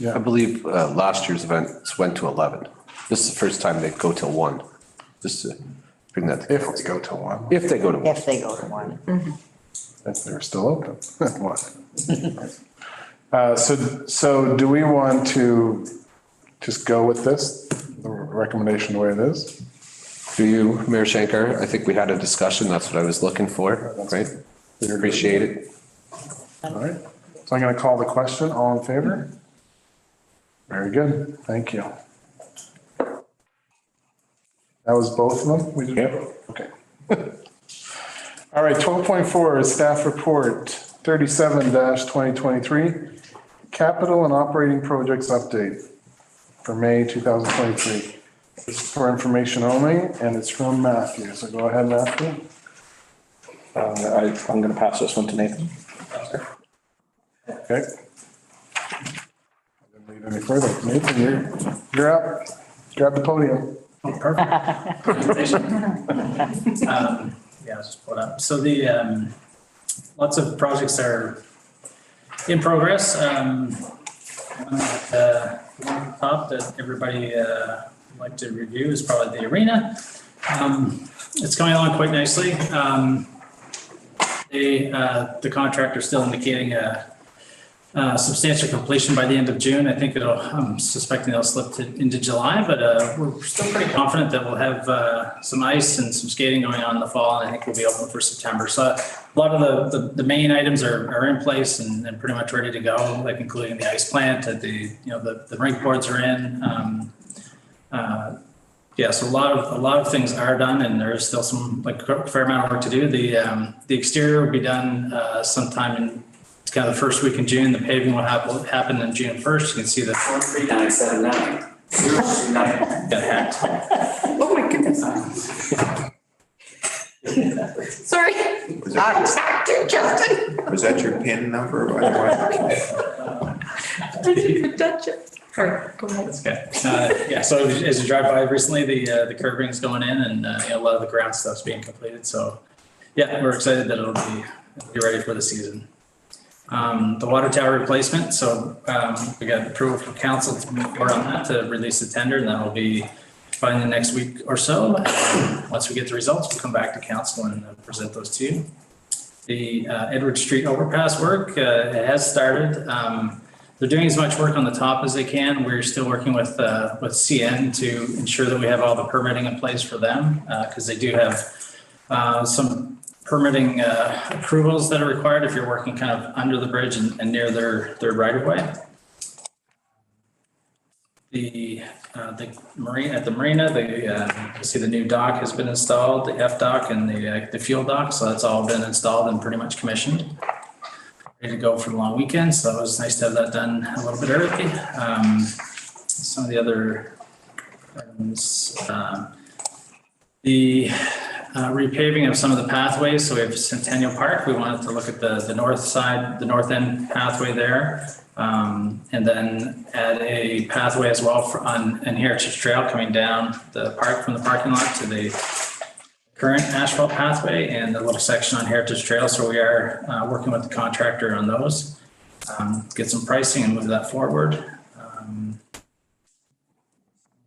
I believe last year's events went to 11. This is the first time they go till 1. Just to bring that. If they go to 1. If they go to 1. If they go to 1. If they're still open. So do we want to just go with this, the recommendation the way it is? Do you, Mayor Schenker? I think we had a discussion. That's what I was looking for, right? Appreciate it. All right. So I'm going to call the question. All in favor? Very good. Thank you. That was both of them? We did? Okay. All right, 12.4 is staff report 37-2023, capital and operating projects update for May 2023. This is for information only, and it's from Matthew. So go ahead, Matthew. I'm going to pass this one to Nathan. Okay. I didn't leave any further. Nathan, you're up. Grab the podium. Oh, perfect. Yeah, I'll just pull it up. So the, lots of projects are in progress. One at the top that everybody would like to review is probably the arena. It's going along quite nicely. The contractor's still indicating a substantial completion by the end of June. I think I'm suspecting it'll slip into July, but we're still pretty confident that we'll have some ice and some skating going on in the fall, and I think we'll be open for September. So a lot of the main items are in place and pretty much ready to go, like including the ice plant, the rink boards are in. Yeah, so a lot of things are done, and there's still some a fair amount of work to do. The exterior will be done sometime in kind of the first week in June. The paving will happen on June 1st. You can see the 43979. got hacked. Oh my goodness. Sorry. Justin. Was that your PIN number, by the way? I didn't touch it. Sorry, go ahead. That's good. Yeah, so as you drive by recently, the curbing is going in, and a lot of the ground stuff's being completed. So yeah, we're excited that it'll be ready for the season. The water tower replacement. So we got approval from council to move forward on that, to release the tender, and that will be by the next week or so. Once we get the results, we'll come back to council and present those to you. The Edward Street overpass work, it has started. They're doing as much work on the top as they can. We're still working with CN to ensure that we have all the permitting in place for them, because they do have some permitting approvals that are required if you're working kind of under the bridge and near their right of way. The marina, at the marina, you see the new dock has been installed, the F dock and the fuel dock. So that's all been installed and pretty much commissioned. Ready to go for the long weekend. So it was nice to have that done a little bit early. Some of the other items, the repaving of some of the pathways. So we have Centennial Park. We wanted to look at the north side, the north end pathway there. And then add a pathway as well on Heritage Trail coming down the park from the parking lot to the current asphalt pathway and the little section on Heritage Trail. So we are working with the contractor on those, get some pricing and move that forward.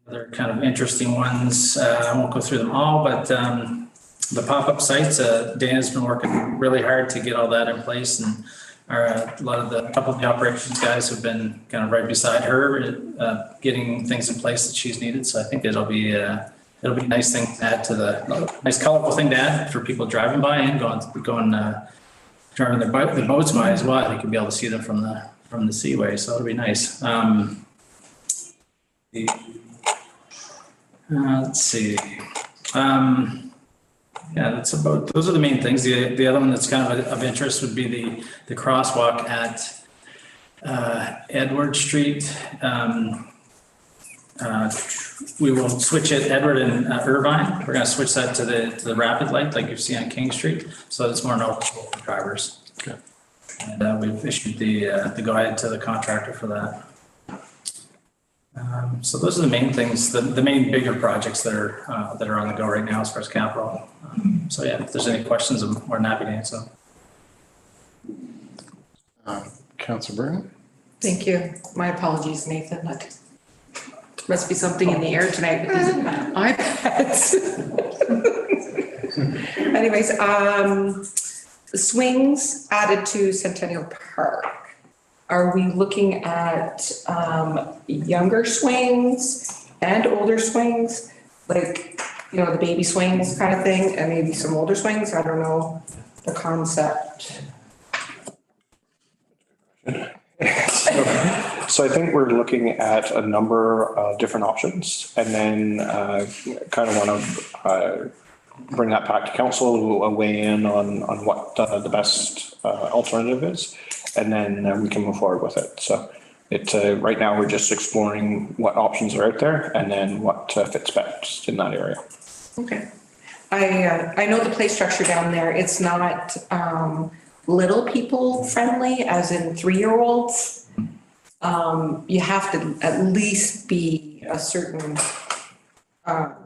Other kind of interesting ones, I won't go through them all, but the pop-up sites, Dana's been working really hard to get all that in place, and a couple of the operations guys have been kind of right beside her, getting things in place that she's needed. So I think it'll be a nice thing to add to nice colorful thing to add for people driving by and driving their boats by as well. I think you'll be able to see them from the seaway. So it'll be nice. Let's see. Yeah, those are the main things. The other one that's kind of interest would be the crosswalk at Edward Street. We will switch it, Edward and Irvine. We're going to switch that to the rapid light like you see on King Street, so it's more noticeable for drivers. Okay. And we've issued the go-ahead to the contractor for that. So those are the main things, the main bigger projects that are on the go right now as far as capital. So yeah, if there's any questions, I'm more than happy to answer them. Councilor Burton? Thank you. My apologies, Nathan. There must be something in the air tonight with these iPads. Anyways, the swings added to Centennial Park. Are we looking at younger swings and older swings? Like, the baby swings kind of thing, and maybe some older swings? I don't know the concept. So I think we're looking at a number of different options, and then kind of want to bring that back to council, weigh in on what the best alternative is, and then we can move forward with it. So right now we're just exploring what options are out there and then what fits best in that area. Okay. I know the play structure down there, it's not little people friendly, as in 3-year-olds. You have to at least be a certain height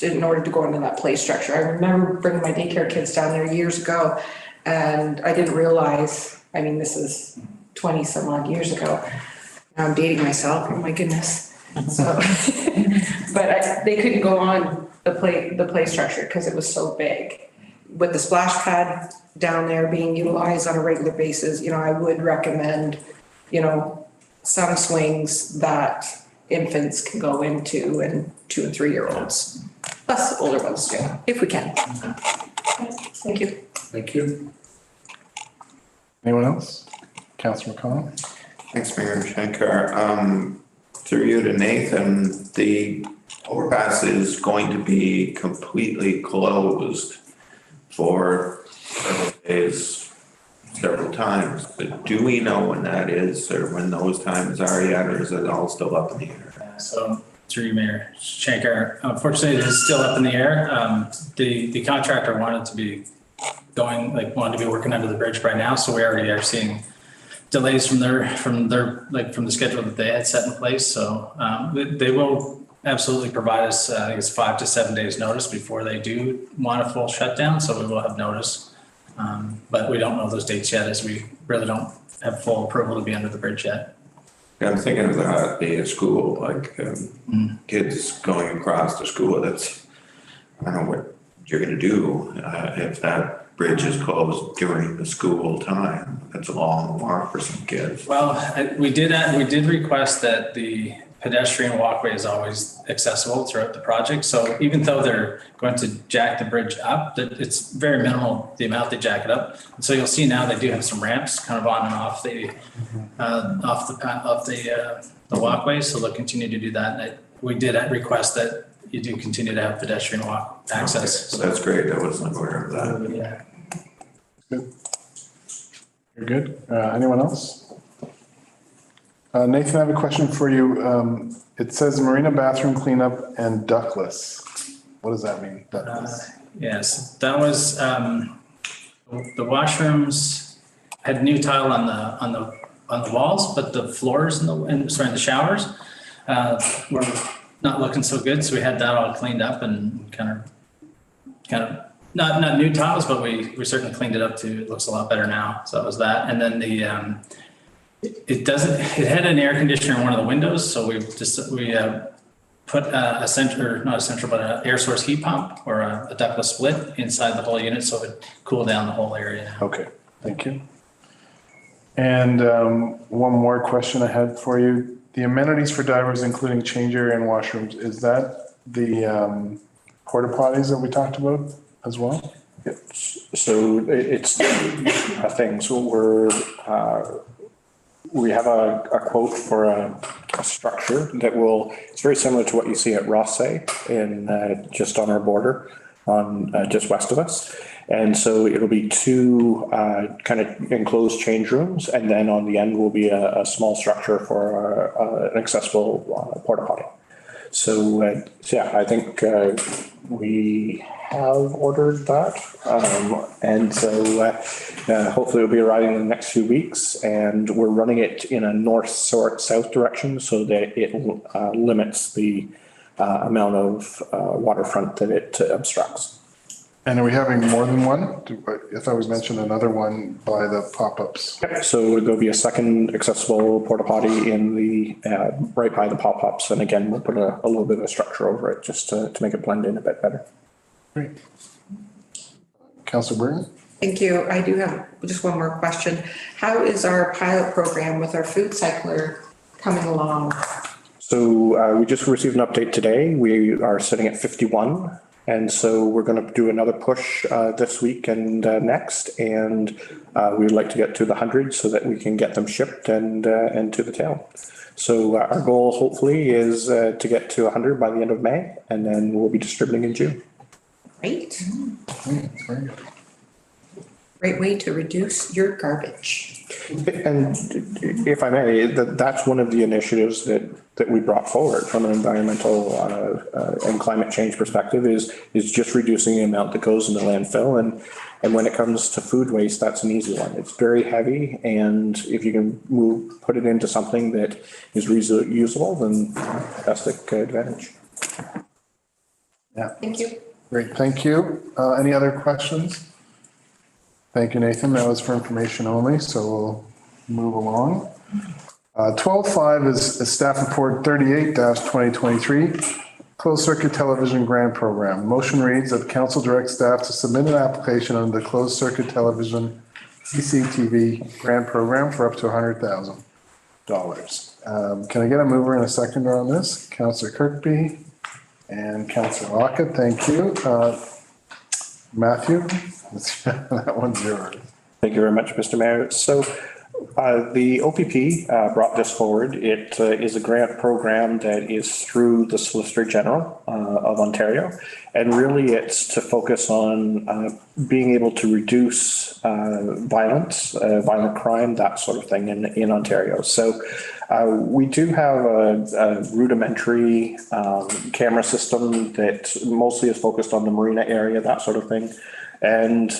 in order to go into that play structure. I remember bringing my daycare kids down there years ago, and I didn't realize, this is 20 some odd years ago. Now I'm dating myself, oh my goodness. So, but they couldn't go on the play structure because it was so big. With the splash pad down there being utilized on a regular basis, I would recommend, some swings that infants can go into, and 2 and 3-year-olds, plus older ones too, if we can. Thank you. Thank you. Anyone else? Councilor McConnell? Thanks, Mayor Shankar. Through you to Nathan, the overpass is going to be completely closed for several days, several times. But do we know when that is, or when those times are yet, or is it all still up in the air? So through you, Mayor Shankar, unfortunately, it is still up in the air. The contractor wanted to be working under the bridge by now, so we already are seeing delays from the schedule that they had set in place. So they will absolutely provide us, I think it's 5 to 7 days notice before they do want a full shutdown. So we will have notice, but we don't know those dates yet, as we really don't have full approval to be under the bridge yet. I'm thinking of the school, kids going across the school. I don't know what you're going to do if that bridge is closed during the school time. That's a long walk for some kids. Well, we did request that the pedestrian walkway is always accessible throughout the project. So even though they're going to jack the bridge up, that it's very minimal, the amount they jack it up. And so you'll see now they do have some ramps kind of on and off the walkway. So they'll continue to do that. And we did request that you do continue to have pedestrian walk access. Okay, that's great. I wasn't aware of that. Yeah. Good. You're good. Anyone else? Nathan, I have a question for you. It says marina bathroom cleanup and ductless. What does that mean? Ductless? Yes, that was, the washrooms had new tile on the walls, but the floors in the showers, were not looking so good. So we had that all cleaned up and kind of, not new tiles, but we certainly cleaned it up to, it looks a lot better now. So that was that. And then it had an air conditioner in one of the windows. So we put an air source heat pump or a ductless split inside the whole unit. So it would cool down the whole area now. Okay, thank you. And one more question I had for you. The amenities for divers, including change area and washrooms, is that the porta potties that we talked about as well? So it's a thing. So we have a quote for a structure that it's very similar to what you see at Rothsay just on our border just west of us. And so it'll be two kind of enclosed change rooms. And then on the end will be a small structure for an accessible porta potty. So yeah, I think we have ordered that. And so hopefully it'll be arriving in the next few weeks. And we're running it in a north-south direction so that it limits the amount of waterfront that it obstructs. And are we having more than one? I thought we mentioned another one by the pop-ups. Yep. So there'll be a second accessible porta potty in the right by the pop-ups. And again, we'll put a little bit of structure over it just to make it blend in a bit better. Great. Councillor Burton? Thank you. I do have just one more question. How is our pilot program with our food cycler coming along? So we just received an update today. We are sitting at 51. And so we're going to do another push this week and next. And we'd like to get to the 100 so that we can get them shipped and to the tail. So our goal hopefully is to get to 100 by the end of May, and then we'll be distributing in June. Great. Very good. Great way to reduce your garbage. And if I may, that's one of the initiatives that we brought forward from an environmental and climate change perspective is just reducing the amount that goes into landfill. And when it comes to food waste, that's an easy one. It's very heavy, and if you can put it into something that is reusable, then fantastic advantage. Yeah. Thank you. Great, thank you. Any other questions? Thank you, Nathan. That was for information only, so we'll move along. 12.5 is staff report 38-2023, closed circuit television grant program. Motion reads that the council directs staff to submit an application under the closed circuit television CCTV grant program for up to $100,000. Can I get a mover and a seconder on this? Councillor Kirkby and Councillor Lockett, thank you. Matthew? That one's yours. Thank you very much, Mr. Mayor. So the OPP brought this forward. It is a grant program that is through the Solicitor General of Ontario. And really it's to focus on being able to reduce violence, violent crime, that sort of thing in Ontario. So we do have a rudimentary camera system that mostly is focused on the marina area, that sort of thing. And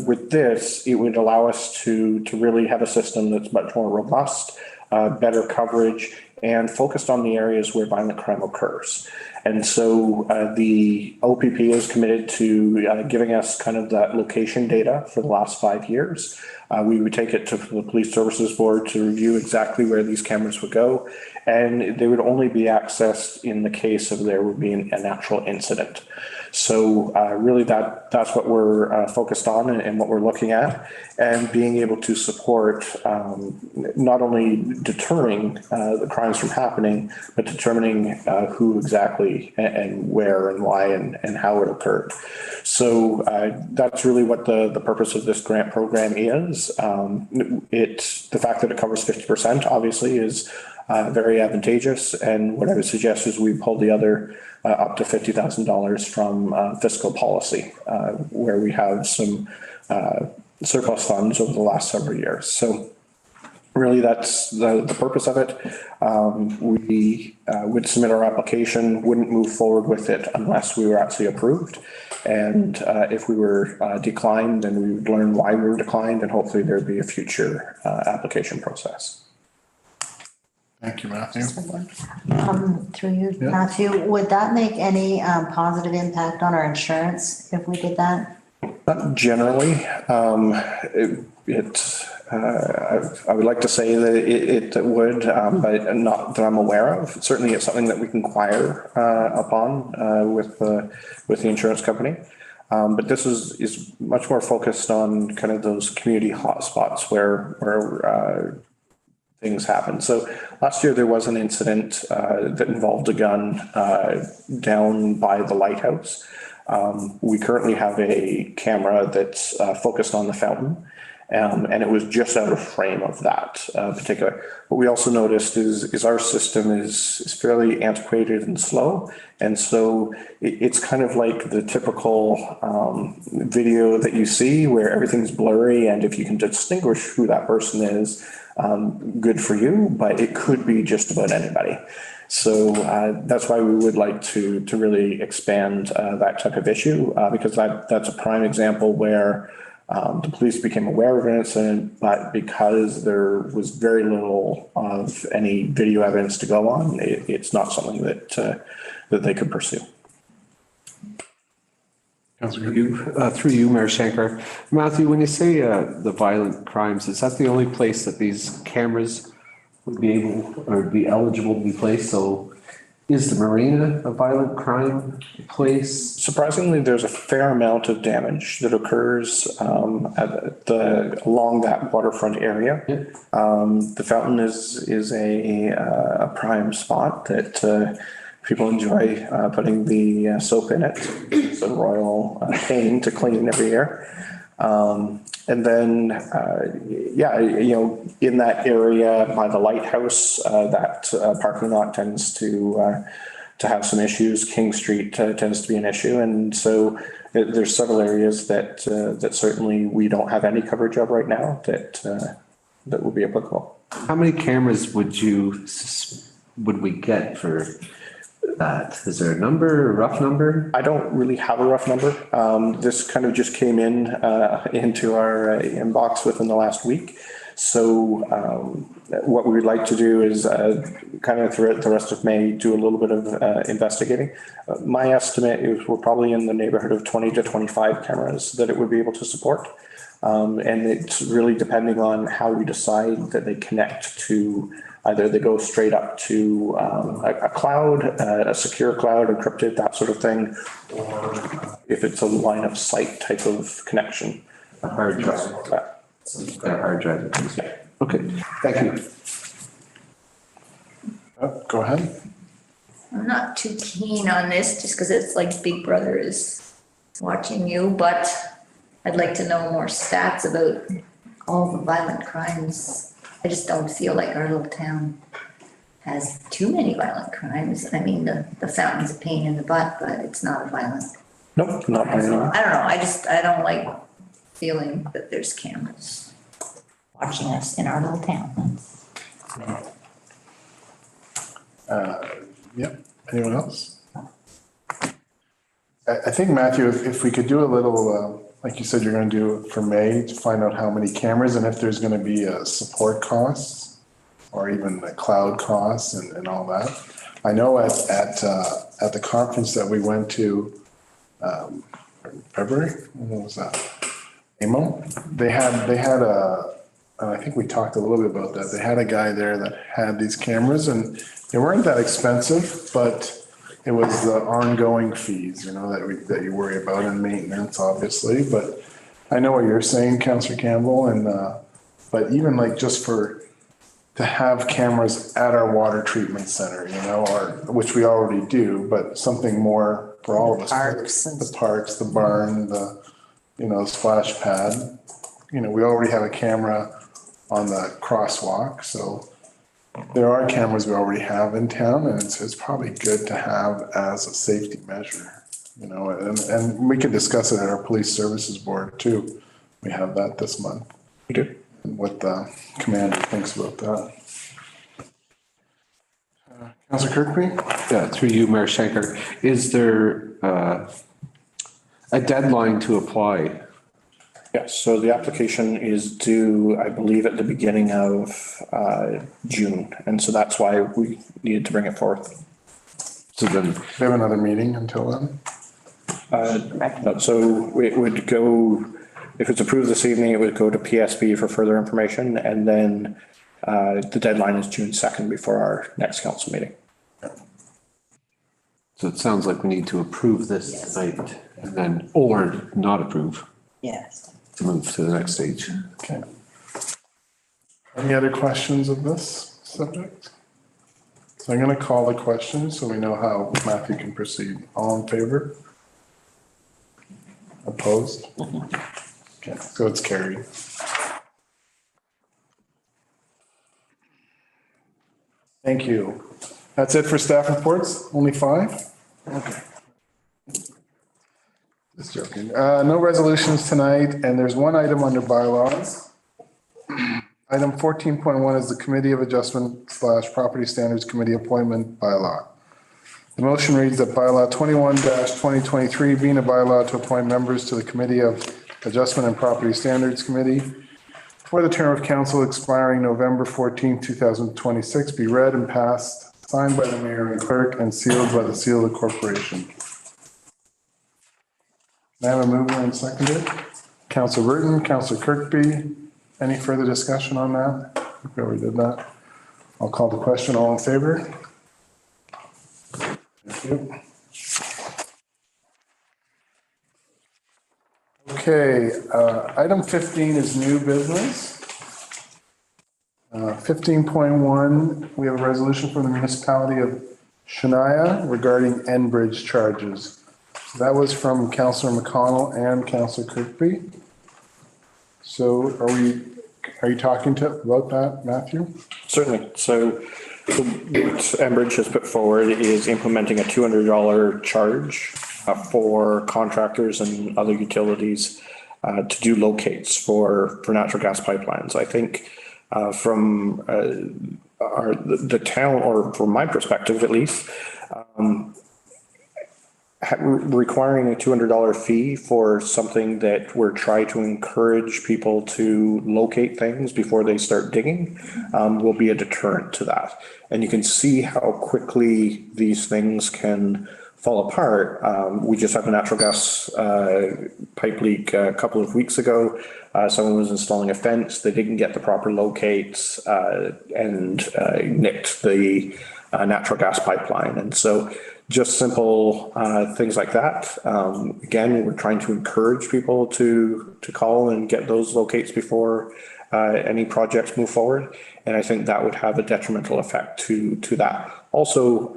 with this, it would allow us to really have a system that's much more robust, better coverage, and focused on the areas where violent crime occurs. And so the OPP is committed to giving us kind of that location data for the last 5 years. We would take it to the Police Services Board to review exactly where these cameras would go. And they would only be accessed in the case of there would be an actual incident. So really that's what we're focused on and what we're looking at, and being able to support not only deterring the crimes from happening, but determining who exactly and where and why and how it occurred. So that's really what the purpose of this grant program is. The fact that it covers 50% obviously is very advantageous. And what I would suggest is we pull the other up to $50,000 from fiscal policy, where we have some surplus funds over the last several years. So really that's the purpose of it. We would submit our application, wouldn't move forward with it unless we were actually approved. And if we were declined, then we would learn why we were declined, and hopefully there'd be a future application process. Thank you, Matthew. Through you, Yeah. Matthew, would that make any positive impact on our insurance if we did that? Not generally. I would like to say that it would, but not that I'm aware of. Certainly it's something that we can inquire upon with the insurance company. But this is much more focused on kind of those community hotspots where things happen. So last year there was an incident that involved a gun down by the lighthouse. We currently have a camera that's focused on the fountain, and it was just out of frame of that particular. What we also noticed is our system is fairly antiquated and slow, and so it's kind of like the typical video that you see where everything's blurry, and if you can distinguish who that person is, good for you, but it could be just about anybody. So that's why we would like to really expand that type of issue, because that's a prime example where the police became aware of an incident, but because there was very little of any video evidence to go on, it's not something that they could pursue. Through you, Mayor Shankar. Matthew, when you say the violent crimes, is that the only place that these cameras would be able or be eligible to be placed? So is the marina a violent crime place? Surprisingly, there's a fair amount of damage that occurs along that waterfront area. Yeah. The fountain is a prime spot that people enjoy putting the soap in it. It's a royal pain to clean every year. And then, in that area by the lighthouse, that parking lot tends to have some issues. King Street tends to be an issue. And so there's several areas that certainly we don't have any coverage of right now that will be applicable. How many cameras would we get for that? Is there a number, a rough number? I don't really have a rough number. This kind of just came into our inbox within the last week. So what we would like to do is kind of throughout the rest of May, do a little bit of investigating. My estimate is we're probably in the neighborhood of 20 to 25 cameras that it would be able to support. And it's really depending on how we decide that they connect to. Either they go straight up to a cloud, a secure cloud, encrypted, that sort of thing, or if it's a line of sight type of connection. A hard drive. A hard drive. Yeah. Okay, thank you. Go ahead. I'm not too keen on this just because it's like Big Brother is watching you, but I'd like to know more stats about all the violent crimes. I just don't feel like our little town has too many violent crimes. I mean, the fountain's a pain in the butt, but it's not a violent. Nope, not by any means. I don't know. I don't like feeling that there's cameras watching us in our little town. Yep. Anyone else? I think, Matthew, if we could do a little, like you said, you're going to do it for May to find out how many cameras and if there's going to be support costs or even the cloud costs and all that. I know at the conference that we went to February, when was that? AMO? They had I think we talked a little bit about that. They had a guy there that had these cameras and they weren't that expensive, but it was the ongoing fees, that you worry about and maintenance, obviously, but I know what you're saying, Counselor Campbell, and, but even like just to have cameras at our water treatment center, or, which we already do, but something more for all of us. Parks. The parks, the barn, the splash pad, we already have a camera on the crosswalk, so there are cameras we already have in town, and it's probably good to have as a safety measure, and we could discuss it at our police services board too. We have that this month. We do. And what the commander thinks about that. Councillor Kirkby? Yeah, through you, Mayor Schenker. Is there a deadline to apply? Yes, so the application is due, I believe, at the beginning of June, and so that's why we needed to bring it forth. So then, We have another meeting until then? So it would go, if it's approved this evening, it would go to PSB for further information, and then the deadline is June 2nd before our next council meeting. so it sounds like we need to approve this tonight and then, or not approve Yes. to move to the next stage. Okay. Any other questions of this subject? So I'm going to call the question so we know how Matthew can proceed. All in favor? Opposed? Okay, so it's carried. Thank you. That's it for staff reports? Only 5? Okay. Just joking. No resolutions tonight, and there's one item under bylaws. Item 14.1 is the Committee of Adjustment / Property Standards Committee appointment bylaw. The motion reads that bylaw 21-2023 being a bylaw to appoint members to the Committee of Adjustment and Property Standards Committee for the term of council expiring November 14, 2026 be read and passed, signed by the mayor and clerk, and sealed by the seal of the corporation. May I have a mover and seconder? Councillor Burton, Councillor Kirkby. Any further discussion on that? I think we already did that. I'll call the question. All in favor? Thank you. Okay, item 15 is new business. 15.1, we have a resolution from the municipality of Shania regarding Enbridge charges. So that was from Councillor McConnell and Councillor Kirkby. So are you talking about that, Matthew? Certainly. So what Enbridge has put forward is implementing a $200 charge for contractors and other utilities to do locates for natural gas pipelines. I think from the town, or from my perspective at least, requiring a $200 fee for something that we're trying to encourage people to locate things before they start digging will be a deterrent to that. And you can see how quickly these things can fall apart. We just had a natural gas pipe leak a couple of weeks ago. Someone was installing a fence. They didn't get the proper locates and nicked the natural gas pipeline. And so just simple things like that. Again, we're trying to encourage people to call and get those locates before any projects move forward. And I think that would have a detrimental effect to that. Also,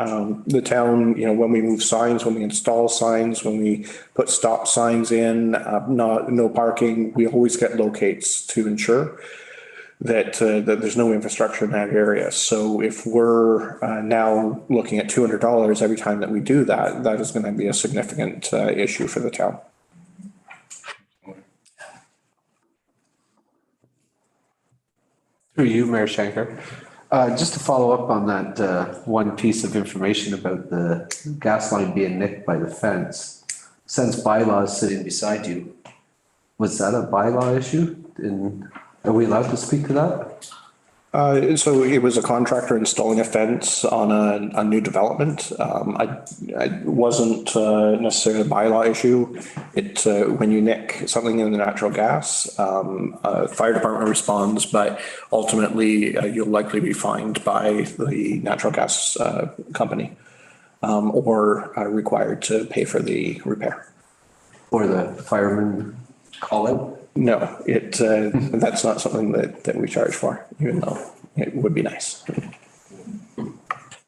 the town, when we move signs, when we install signs, when we put stop signs in, no parking, we always get locates to ensure that there's no infrastructure in that area. So if we're now looking at $200 every time that we do that, that is going to be a significant issue for the town. Through you, Mayor Schenker. Just to follow up on that one piece of information about the gas line being nicked by the fence, since bylaw is sitting beside you, was that a bylaw issue? Are we allowed to speak to that? So it was a contractor installing a fence on a new development. I wasn't necessarily a bylaw issue. When you nick something in the natural gas, fire department responds, but ultimately you'll likely be fined by the natural gas company. or required to pay for the repair. Or the fireman call out? No, that's not something that we charge for, even though it would be nice.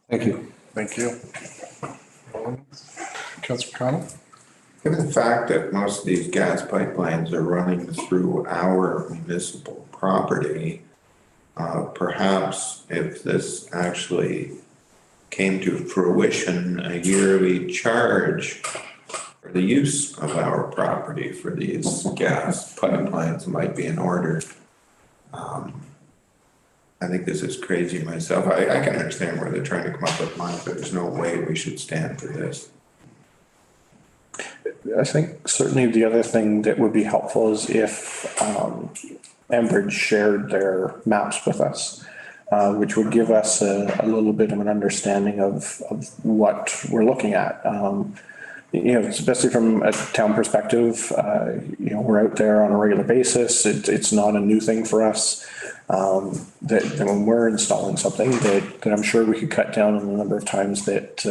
Thank you. Thank you. Councillor Connell? Given the fact that most of these gas pipelines are running through our municipal property, perhaps if this actually came to fruition, a yearly charge for the use of our property for these gas pipelines might be in order. I think this is crazy myself. I can understand where they're trying to come up with money, but there's no way we should stand for this. I think certainly the other thing that would be helpful is if Enbridge shared their maps with us, which would give us a little bit of an understanding of what we're looking at. Especially from a town perspective, we're out there on a regular basis. It's not a new thing for us. That when we're installing something that I'm sure we could cut down on the number of times that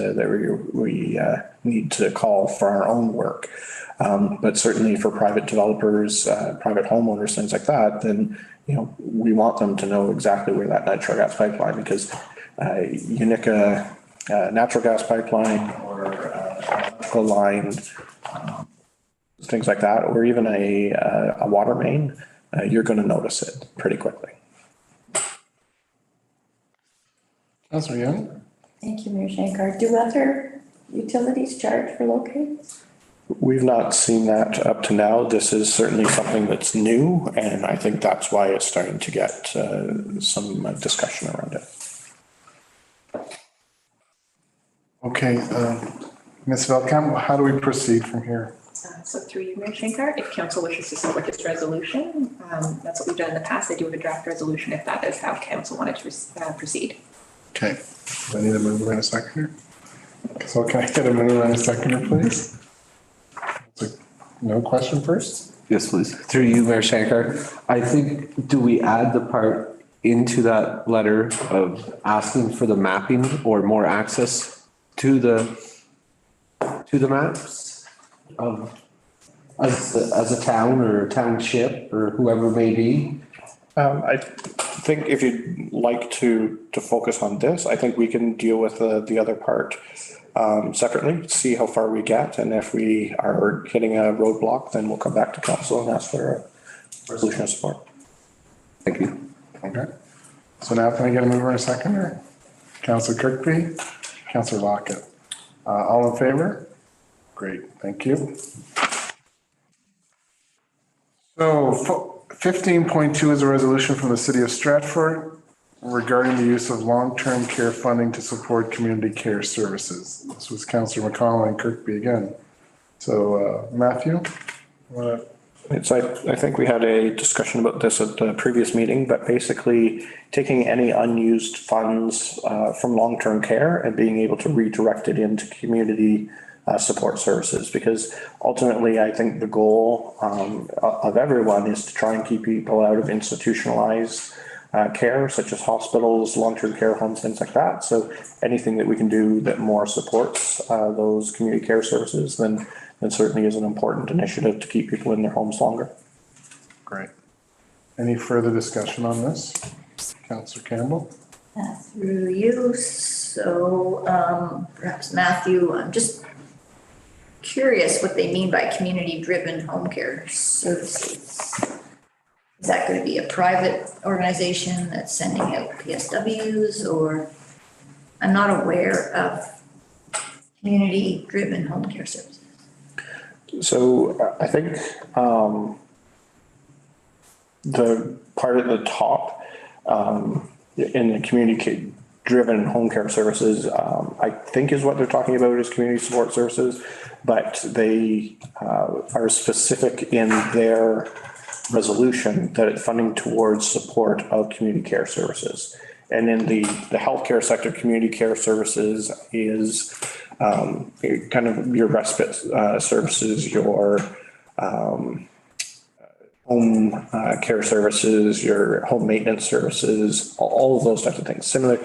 we need to call for our own work. But certainly for private developers, private homeowners, things like that, then, we want them to know exactly where that natural gas pipeline, because Unica natural gas pipeline or electrical line, things like that, or even a water main, you're going to notice it pretty quickly. Councillor Young? Thank you, Mayor Shankar. Do other utilities charge for locates? We've not seen that up to now. This is certainly something that's new, and I think that's why it's starting to get some discussion around it. Okay, Ms. Velkamp, how do we proceed from here? So through you, Mayor Shankar, if council wishes to support this resolution, that's what we've done in the past. I do have a draft resolution if that is how council wanted to proceed. Okay, do I need a mover and a seconder? So can I get a mover and a seconder, please? No question first? Yes, please. Through you, Mayor Shankar. I think, do we add the part into that letter of asking for the mapping or more access to the maps of as a town or a township or whoever it may be? I think if you'd like to focus on this, I think we can deal with the other part separately, see how far we get, and if we are hitting a roadblock, then we'll come back to council and ask for a resolution of support. Thank you. Okay. So now can I get a mover and a seconder? Councillor Kirkby, Councillor Lockett. All in favor? Great, thank you. So 15.2 is a resolution from the city of Stratford regarding the use of long-term care funding to support community care services. This was Councillor McConnell and Kirkby again. So Matthew? I think we had a discussion about this at the previous meeting, but basically taking any unused funds from long-term care and being able to redirect it into community support services, because ultimately I think the goal of everyone is to try and keep people out of institutionalized care, such as hospitals, long-term care homes, things like that. So anything that we can do that more supports those community care services, then certainly is an important initiative to keep people in their homes longer. Great. Any further discussion on this? Councillor Campbell? Through you. So perhaps Matthew, I'm just curious what they mean by community-driven home care services. Is that going to be a private organization that's sending out PSWs, or I'm not aware of community-driven home care services? So I think the part at the top in the community-driven home care services, I think is what they're talking about is community support services, but they are specific in their resolution that it's funding towards support of community care services. And in the healthcare sector, community care services is kind of your respite services, your home care services, your home maintenance services, all of those types of things. Similar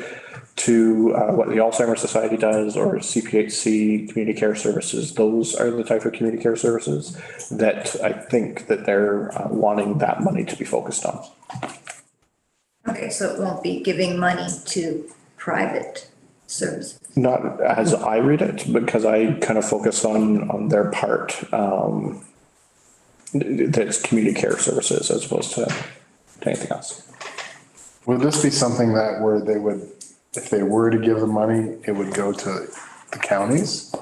to what the Alzheimer's Society does or CPHC Community Care Services. Those are the type of community care services that I think that they're wanting that money to be focused on. Okay, so it won't be giving money to private services. Not as I read it, because I kind of focus on their part. That's community care services as opposed to anything else. Would this be something that where they would, if they were to give the money, it would go to the counties?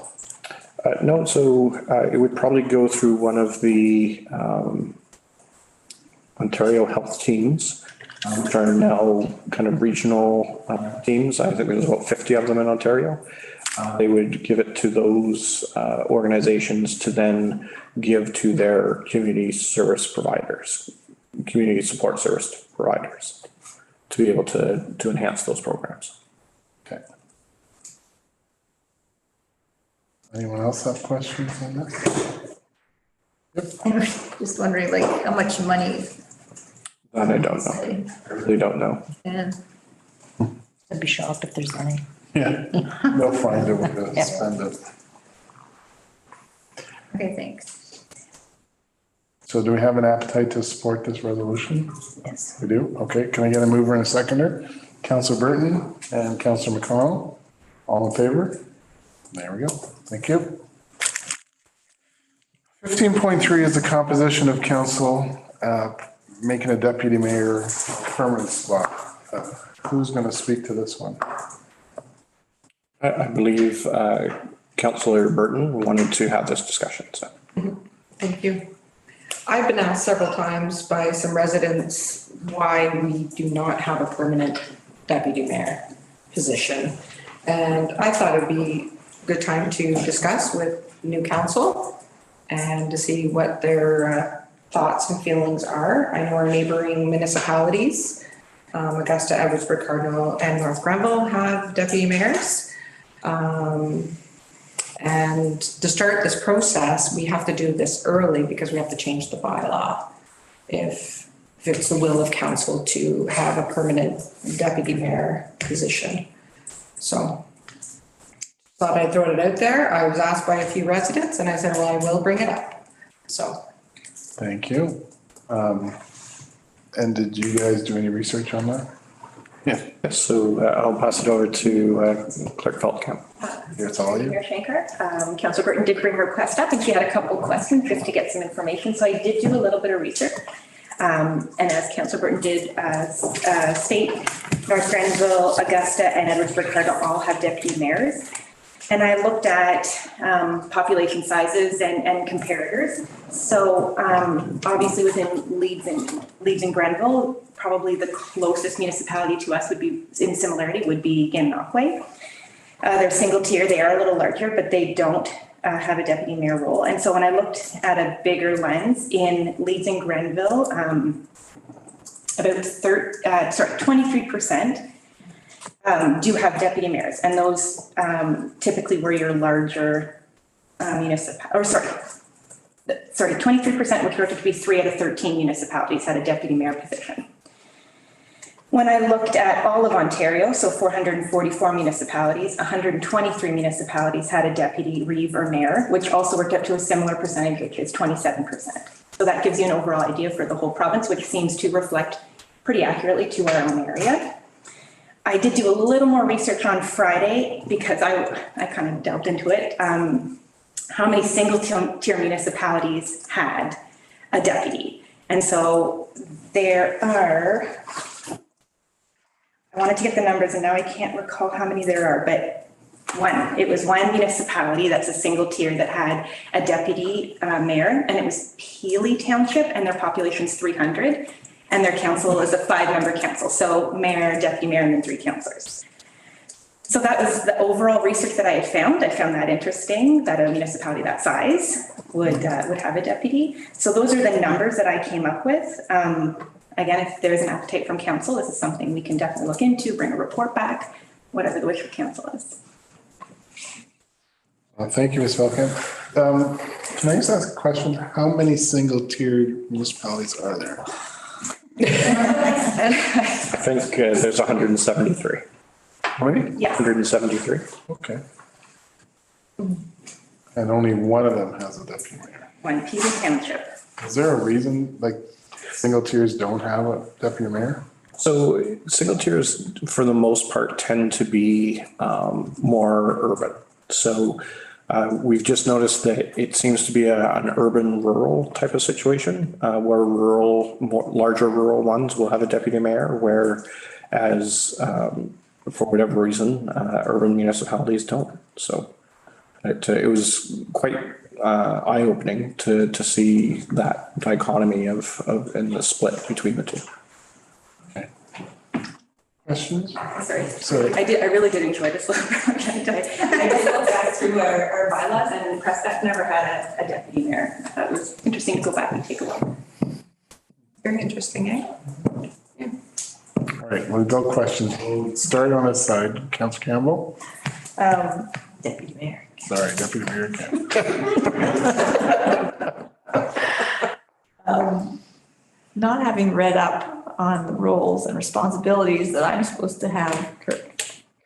No, so it would probably go through one of the Ontario health teams, which are now kind of regional teams. I think there's about 50 of them in Ontario. They would give it to those organizations to then give to their community service providers, community support service providers, to be able to enhance those programs. Okay. Anyone else have questions on that? Just wondering, like, how much money? That I don't know. I really don't know. Yeah. I'd be shocked if there's any. Yeah, they'll find a way to spend it. Okay, thanks. So do we have an appetite to support this resolution? Yes. We do? Okay, can I get a mover and a seconder? Councillor Burton and Councillor McConnell, all in favor? There we go. Thank you. 15.3 is the composition of council, making a deputy mayor permanent slot. Who's going to speak to this one? I believe Councillor Burton wanted to have this discussion, so. Thank you. I've been asked several times by some residents why we do not have a permanent deputy mayor position. And I thought it'd be a good time to discuss with new council and to see what their thoughts and feelings are. I know our neighboring municipalities, Augusta, Edwardsburg, Cardinal, and North Grenville have deputy mayors. And to start this process, we have to do this early because we have to change the bylaw if it's the will of council to have a permanent deputy mayor position. So thought I'd throw it out there. I was asked by a few residents and I said, well, I will bring it up. So. Thank you. And did you guys do any research on that? Yeah, so I'll pass it over to Clerk Feldkamp. It's all you. Mayor Shanker, Councillor Burton did bring her request up and she had a couple of questions just to get some information. So I did do a little bit of research. And as Councillor Burton did state, North Grenville, Augusta, and Edwardsburg Cardinal all have deputy mayors. And I looked at population sizes and comparators. So obviously within Leeds and Grenville, probably the closest municipality to us would be, in similarity, would be Gananoque. They're single tier, they are a little larger, but they don't have a deputy mayor role. And so when I looked at a bigger lens in Leeds and Grenville, about 23% do have deputy mayors, and those typically were your larger municipal, 23% were projected to be 3 out of 13 municipalities had a deputy mayor position. When I looked at all of Ontario, so 444 municipalities, 123 municipalities had a deputy reeve or mayor, which also worked up to a similar percentage, which is 27%. So that gives you an overall idea for the whole province, which seems to reflect pretty accurately to our own area. I did do a little more research on Friday because I kind of delved into it. How many single tier municipalities had a deputy? And so there are, I wanted to get the numbers and now I can't recall how many there are, but it was one municipality that's a single tier that had a deputy mayor, and it was Healy Township, and their population is 300. And their council is a 5-member council. So mayor, deputy mayor, and then 3 councillors. So that was the overall research that I had found. I found that interesting that a municipality that size would have a deputy. So those are the numbers that I came up with. Again, if there's an appetite from council, this is something we can definitely look into, bring a report back, whatever the wish of council is. Thank you, Ms. Feldkamp. Can I just ask a question? How many single tier municipalities are there? I think there's 173. How many? Yes. 173. Okay. And only one of them has a deputy mayor. One Peter Township. Is there a reason, like, single tiers don't have a deputy mayor? So single tiers, for the most part, tend to be more urban. So we've just noticed that it seems to be an urban-rural type of situation, where larger rural ones will have a deputy mayor, whereas for whatever reason, urban municipalities don't. So it was quite eye-opening to see that dichotomy of and the split between the two. Questions? Sorry. I really did enjoy this little project. I just looked back through our bylaws and Prescott never had a deputy mayor. I thought it was interesting to go back and take a look. Very interesting, eh? All right, we'll go questions. We'll start on this side. Councillor Campbell? Deputy mayor. Sorry, Deputy Mayor Campbell. Not having read up on the roles and responsibilities that I'm supposed to have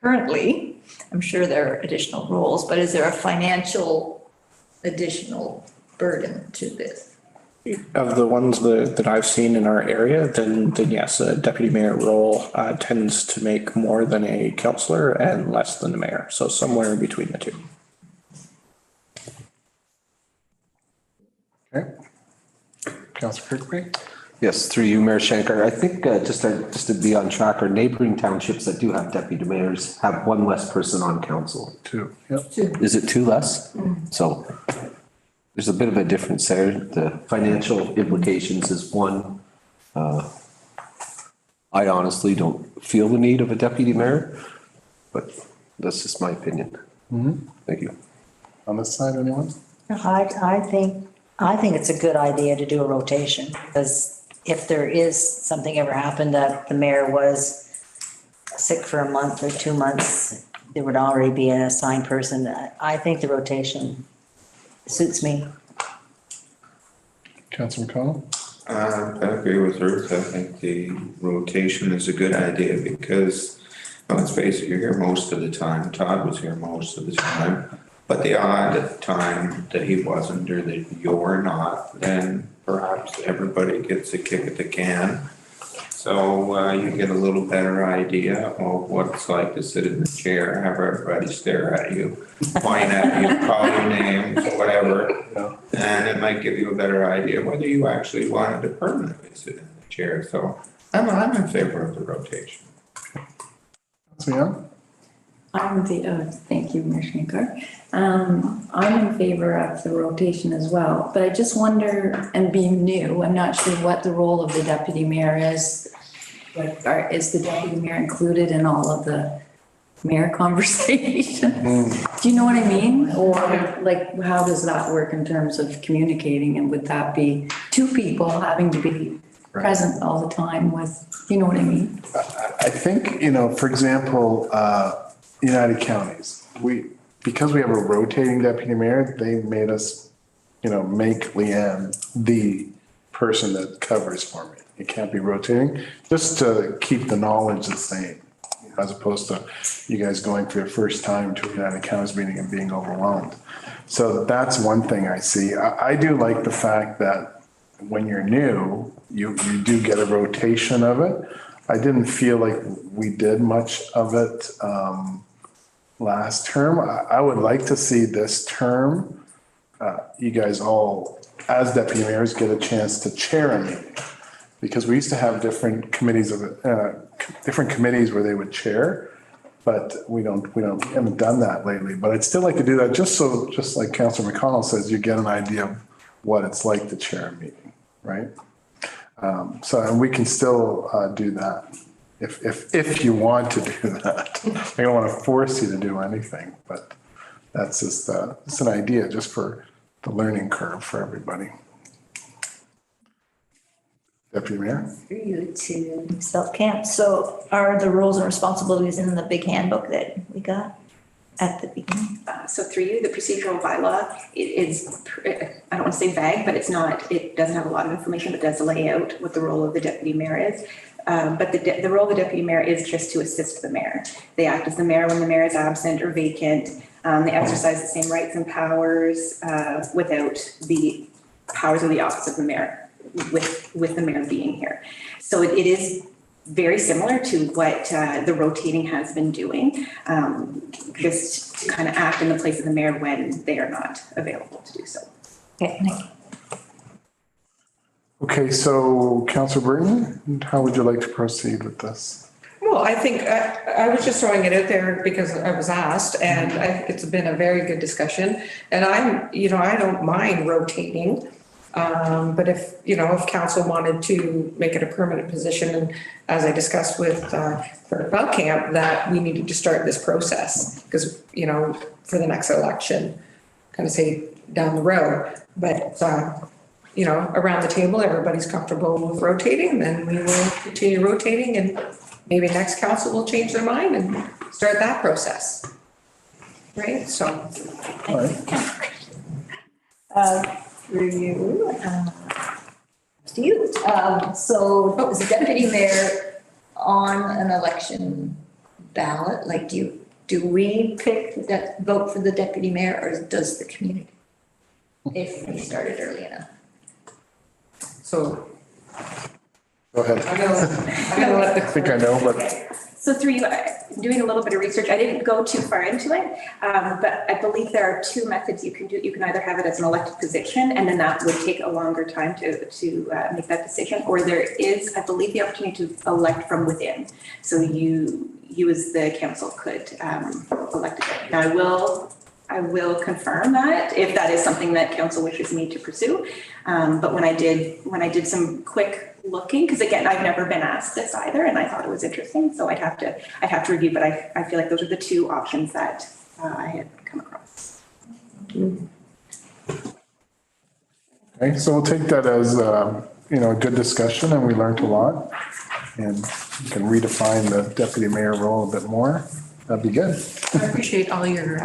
currently, I'm sure there are additional roles, but is there a financial additional burden to this? Of the ones that I've seen in our area, then yes, a deputy mayor role tends to make more than a councillor and less than the mayor. So somewhere in between the two. Okay. Councillor Kirkby? Yes, through you, Mayor Shankar. I think just to be on track, our neighboring townships that do have deputy mayors have one less person on council. Two, yep. Is it two less? So there's a bit of a difference there. The financial implications is one. I honestly don't feel the need of a deputy mayor, but that's just my opinion. Thank you. On this side, anyone? I think it's a good idea to do a rotation, because if there is something ever happened that the mayor was sick for a month or 2 months, there would already be an assigned person. I think the rotation suits me. Councillor McConnell? I agree with Ruth. I think the rotation is a good idea because, well, let's face it, you're here most of the time. Todd was here most of the time. But the odd time that he wasn't or that you're not, then perhaps everybody gets a kick at the can. So you get a little better idea of what it's like to sit in the chair, have everybody stare at you, point at you, call you names, whatever. And it might give you a better idea whether you actually wanted to permanently sit in the chair. So I'm in favor of the rotation. Councillor Young? Thank you, Mayor Shankar. I'm in favor of the rotation as well, but I just wonder, and being new, I'm not sure what the role of the deputy mayor is. Like, is the deputy mayor included in all of the mayor conversations? Do you know what I mean? Or like, how does that work in terms of communicating? And would that be two people having to be present all the time with, you know what I mean? I think, for example, United Counties, because we have a rotating deputy mayor, they made us, make Leanne the person that covers for me. It can't be rotating, just to keep the knowledge the same, as opposed to you guys going for your first time to a United Counties meeting and being overwhelmed. So that's one thing I see. I do like the fact that when you're new, you do get a rotation of it. I didn't feel like we did much of it last term. I would like to see this term, you guys all, as deputy mayors, get a chance to chair a meeting. Because we used to have different committees where they would chair, but we haven't done that lately. But I'd still like to do that just like Councillor McConnell says, you get an idea of what it's like to chair a meeting, right? And we can still do that if you want to do that. I don't want to force you to do anything, but that's just it's an idea just for the learning curve for everybody. Deputy Mayor? For you to self-camp. So are the roles and responsibilities in the big handbook that we got at the beginning? So through you, the procedural bylaw, it is, I don't want to say vague, but it doesn't have a lot of information, but does lay out what the role of the deputy mayor is. But the role of the deputy mayor is just to assist the mayor. They act as the mayor when the mayor is absent or vacant. They exercise the same rights and powers without the powers of the office of the mayor, with the mayor being here. So it is very similar to what the rotating has been doing, just to kind of act in the place of the mayor when they are not available to do so. Okay, thank you. Okay, so Councillor Burton, how would you like to proceed with this? Well, I think, I was just throwing it out there because I was asked, and I think it's been a very good discussion. And I don't mind rotating. But if council wanted to make it a permanent position, and as I discussed with Clerk Belcamp, that we needed to start this process, because, for the next election, kind of say down the road. But, around the table, everybody's comfortable with rotating, then we will continue rotating, and maybe next council will change their mind and start that process. Right, so. All right. Through you, to you. So is the deputy mayor on an election ballot? Like, do we pick that, vote for the deputy mayor, or does the community? If we started early enough. So. Go ahead. I'm gonna let the. I think I know, but. So through you, doing a little bit of research, I didn't go too far into it, but I believe there are two methods you can do. You can either have it as an elected position, and then that would take a longer time to make that decision, or there is, I believe, the opportunity to elect from within. So you as the council could elect it. Now I will confirm that if that is something that council wishes me to pursue. But when I did some quick looking, because again, I've never been asked this either, and I thought it was interesting, so I'd have to review, but I feel like those are the two options that I had come across. Okay, so we'll take that as, a good discussion, and we learned a lot. And you can redefine the deputy mayor role a bit more. That'd be good. I appreciate all your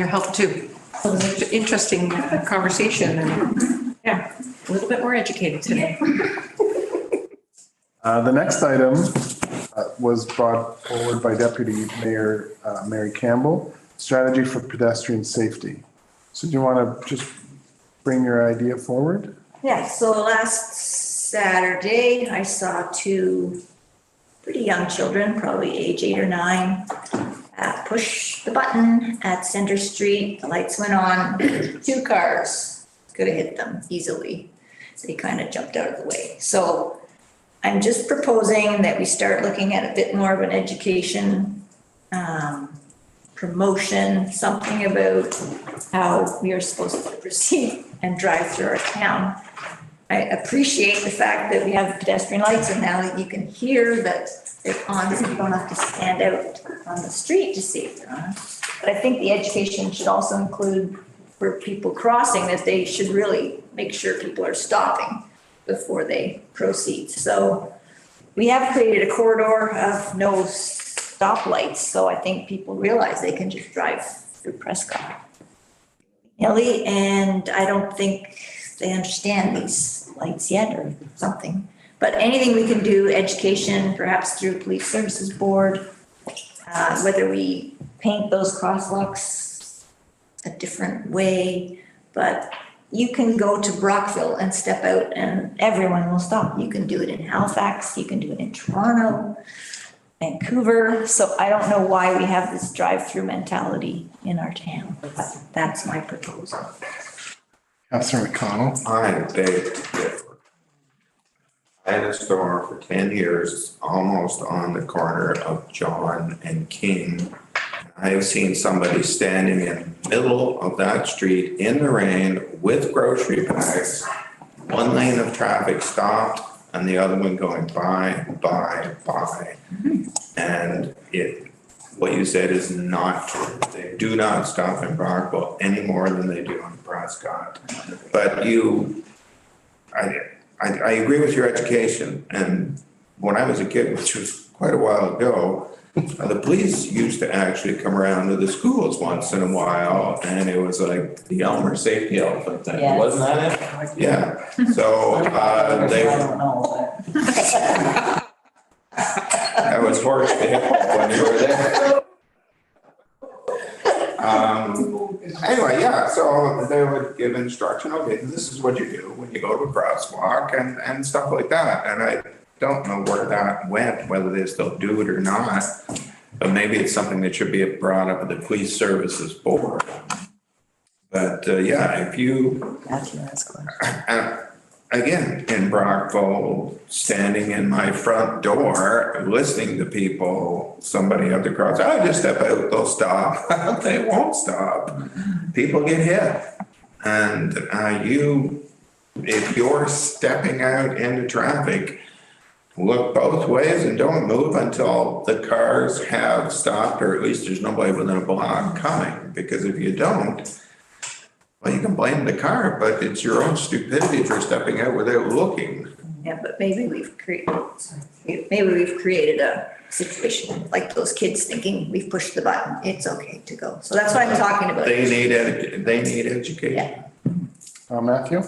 help too. It was an interesting conversation, and yeah, a little bit more educated today. The next item was brought forward by Deputy Mayor Mary Campbell, strategy for pedestrian safety. So do you want to just bring your idea forward? Yeah, so last Saturday, I saw two pretty young children, probably age 8 or 9, push the button at Center Street. The lights went on. 2 cars could have hit them easily. They kind of jumped out of the way. So I'm just proposing that we start looking at a bit more of an education promotion, something about how we are supposed to proceed and drive through our town. I appreciate the fact that we have pedestrian lights, and now you can hear that they're on, so you don't have to stand out on the street to see if they're on. But I think the education should also include for people crossing that they should really make sure people are stopping before they proceed. So we have created a corridor of no stoplights, so I think people realize they can just drive through Prescott. Ellie, and I don't think they understand these lights yet or something. But anything we can do, education, perhaps through Police Services Board, whether we paint those crosswalks a different way, but you can go to Brockville and step out and everyone will stop. You can do it in Halifax, you can do it in Toronto, Vancouver. So I don't know why we have this drive-through mentality in our town, but that's my proposal. Councillor McConnell. I beg to differ. I had a store for 10 years, almost on the corner of John and King. I have seen somebody standing in the middle of that street in the rain with grocery bags, one lane of traffic stopped and the other one going by. And what you said is not true. They do not stop in Brockville any more than they do in Prescott. But I agree with your education. And when I was a kid, which was quite a while ago, the police used to actually come around to the schools once in a while, and it was like the Elmer safety elephant thing. Yes. Wasn't that it? Yeah. So they. was horse people when you were there. Anyway, yeah, so they would give instruction, okay, this is what you do when you go to a crosswalk and stuff like that. And I don't know where that went, whether they still do it or not. But maybe it's something that should be brought up at the police services board. But yeah, if you, again, in Brockville, standing in my front door, listening to people, somebody at the cross, I just step out, they'll stop. They won't stop. People get hit. And if you're stepping out into traffic, look both ways and don't move until the cars have stopped, or at least there's nobody within a block coming. Because if you don't, well, you can blame the car, but it's your own stupidity for stepping out without looking. Yeah, but maybe we've created a situation like those kids thinking we've pushed the button, it's okay to go. So that's what I'm talking about. They need education. Yeah. Matthew?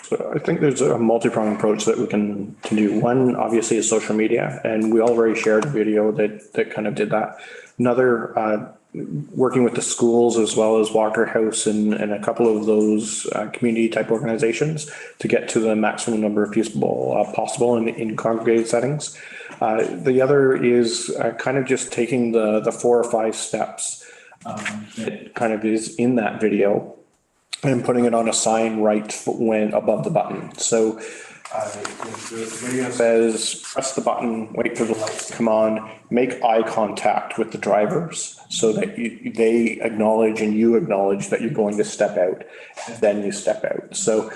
So I think there's a multi-pronged approach that we can do. One, obviously, is social media, and we already shared a video that kind of did that. Another, working with the schools as well as Walker House and a couple of those community type organizations to get to the maximum number of people possible in congregated settings. The other is kind of just taking the 4 or 5 steps that kind of is in that video and putting it on a sign right when above the button. So the video says, press the button, wait for the lights to come on, make eye contact with the drivers so that they acknowledge and you acknowledge that you're going to step out, and then you step out. So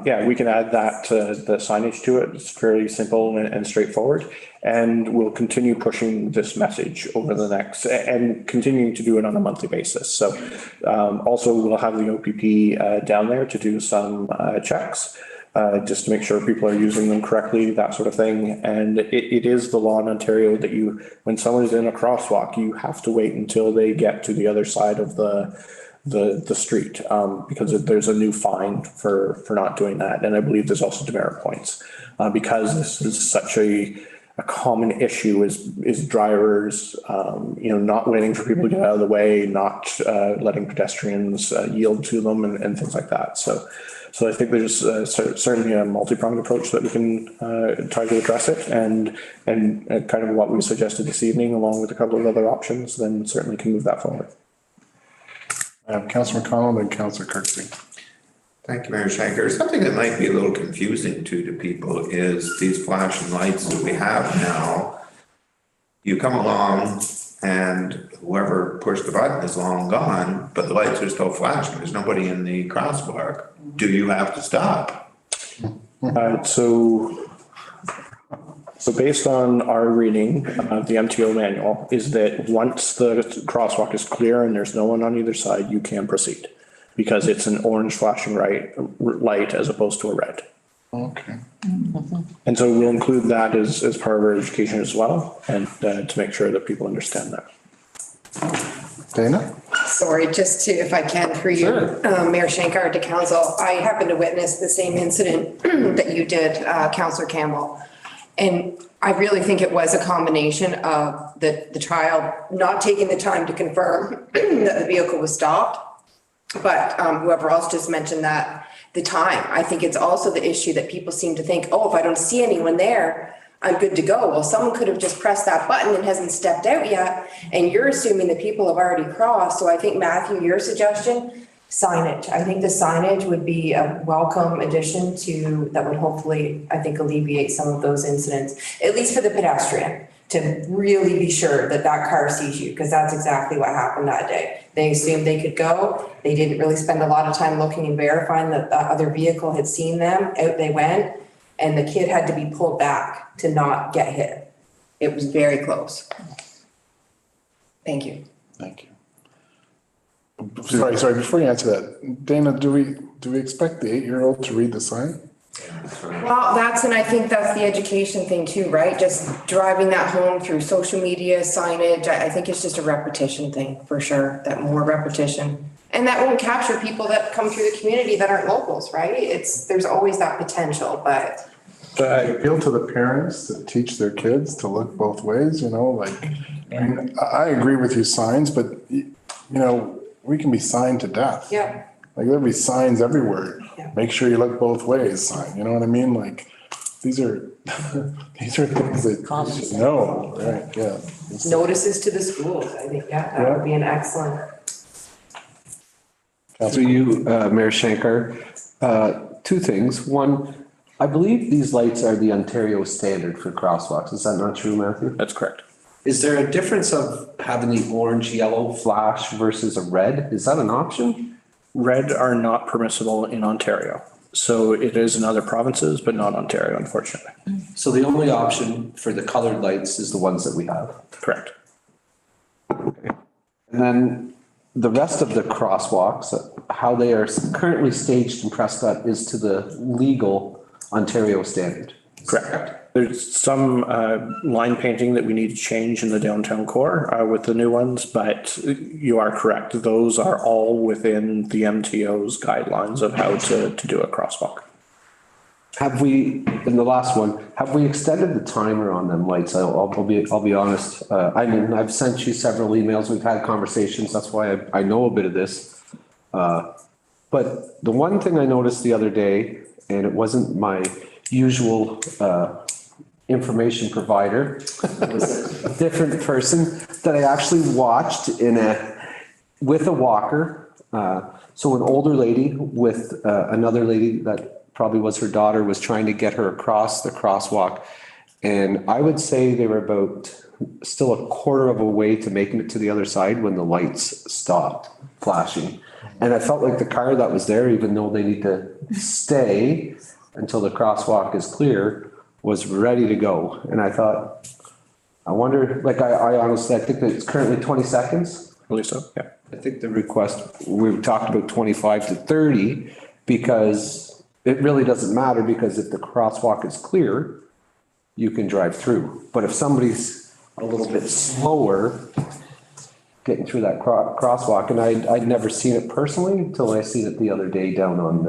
yeah, we can add that the signage to it. It's fairly simple and straightforward. And we'll continue pushing this message over the next, and continuing to do it on a monthly basis. So also we'll have the OPP down there to do some checks. Just to make sure people are using them correctly, that sort of thing. And it is the law in Ontario that when someone is in a crosswalk, you have to wait until they get to the other side of the street, because there's a new fine for not doing that. And I believe there's also demerit points, because this is such a common issue is drivers, not waiting for people to get out of the way, not letting pedestrians yield to them and things like that. So I think there's certainly a multi-pronged approach that we can try to address it, and kind of what we suggested this evening, along with a couple of other options, then certainly can move that forward. Councillor McConnell, then Councillor Kirkby. Thank you, Mayor Shanker. Something that might be a little confusing to people is these flashing lights that we have now. You come along and whoever pushed the button is long gone, but the lights are still flashing. There's nobody in the crosswalk. Do you have to stop? So based on our reading of the MTO manual is that once the crosswalk is clear and there's no one on either side, you can proceed, because it's an orange flashing light as opposed to a red. Okay. And so we'll include that as part of our education as well, and to make sure that people understand that. Dana? Sorry, just to, if I can, through you, Mayor Shankar, to council, I happened to witness the same incident that you did, Councillor Campbell. And I really think it was a combination of the child not taking the time to confirm that the vehicle was stopped, but whoever else just mentioned that, the time. I think it's also the issue that people seem to think, oh, if I don't see anyone there, I'm good to go. Well, someone could have just pressed that button and hasn't stepped out yet, and you're assuming that people have already crossed. So I think, Matthew, your suggestion, signage. I think the signage would be a welcome addition that would hopefully, I think, alleviate some of those incidents, at least for the pedestrian, to really be sure that car sees you, because that's exactly what happened that day. They assumed they could go. They didn't really spend a lot of time looking and verifying that the other vehicle had seen them. Out they went. And the kid had to be pulled back to not get hit. It was very close. Thank you. Thank you. Sorry, before you answer that, Dana, do we expect the 8-year-old to read the sign? Well, I think that's the education thing too, right? Just driving that home through social media, signage. I think it's just a repetition thing for sure, that more repetition. And that won't capture people that come through the community that aren't locals, right? There's always that potential, but I appeal to the parents to teach their kids to look both ways, like, I mean, I agree with you signs, but we can be signed to death. Yeah. Like there'll be signs everywhere. Yeah. Make sure you look both ways sign, you know what I mean? Like, these are, these are things that you should know, right, yeah. Notices to the schools, I think, that would be an excellent. Through you, Mayor Shankar, two things. One, I believe these lights are the Ontario standard for crosswalks. Is that not true, Matthew? That's correct. Is there a difference of having the orange, yellow flash versus a red? Is that an option? Red are not permissible in Ontario. So it is in other provinces, but not Ontario, unfortunately. So the only option for the colored lights is the ones that we have. Correct. And then the rest of the crosswalks, how they are currently staged in Prescott is to the legal Ontario standard. Correct. There's some line painting that we need to change in the downtown core with the new ones, but you are correct. Those are all within the MTO's guidelines of how to do a crosswalk. Have we, in the last one, have we extended the timer on them lights? I'll be honest. I mean, I've sent you several emails. We've had conversations. That's why I know a bit of this. But the one thing I noticed the other day, and it wasn't my usual information provider, it was a different person that I actually watched with a walker. So an older lady with another lady that probably was her daughter was trying to get her across the crosswalk. And I would say they were about still a quarter of a way to making it to the other side when the lights stopped flashing. And I felt like the car that was there, even though they need to stay until the crosswalk is clear, was ready to go. And I thought, I wonder, like, I honestly, I think that it's currently 20 seconds. I believe so, yeah. I think the request, we've talked about 25 to 30 because it really doesn't matter, because if the crosswalk is clear, you can drive through. But if somebody's a little bit slower getting through that crosswalk, and I'd never seen it personally until I seen it the other day down on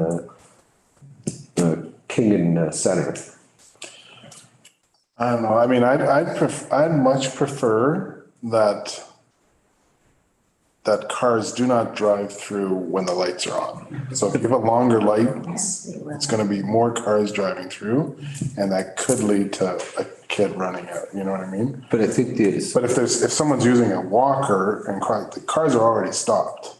the King Center. I don't know. I mean, I'd much prefer that cars do not drive through when the lights are on. So if you have a longer light, it's gonna be more cars driving through, and that could lead to a kid running out, you know what I mean? But I think But if someone's using a walker and the cars are already stopped,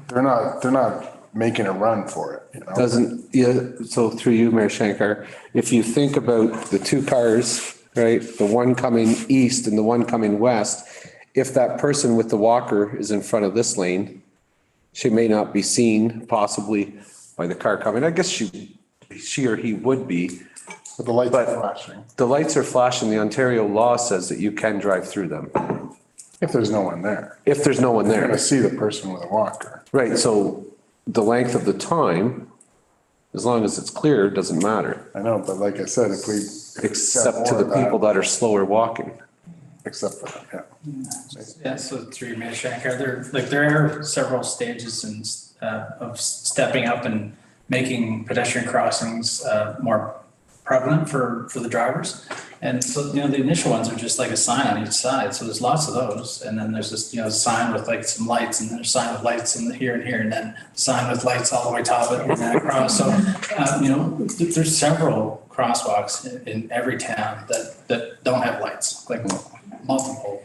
they're not making a run for it, you know? So through you, Mayor Shankar, if you think about the two cars, right, the one coming east and the one coming west, if that person with the walker is in front of this lane, she may not be seen possibly by the car coming. I guess she or he would be. But the lights are flashing. The lights are flashing. The Ontario law says that you can drive through them. If there's no one there. If there's no one there. You're gonna see the person with a walker. Right, so the length of the time, as long as it's clear, doesn't matter. I know, but like I said, if we. Except to the people that are slower walking. Except for that, yeah. Yeah, so through your Mayor Shankar, there are several stages of stepping up and making pedestrian crossings more prevalent for the drivers. And so, the initial ones are just like a sign on each side. So there's lots of those. And then there's this, sign with like some lights, and then a sign with lights in here, and then a sign with lights all the way top of it and then across. So, there's several crosswalks in every town that don't have lights, like multiple.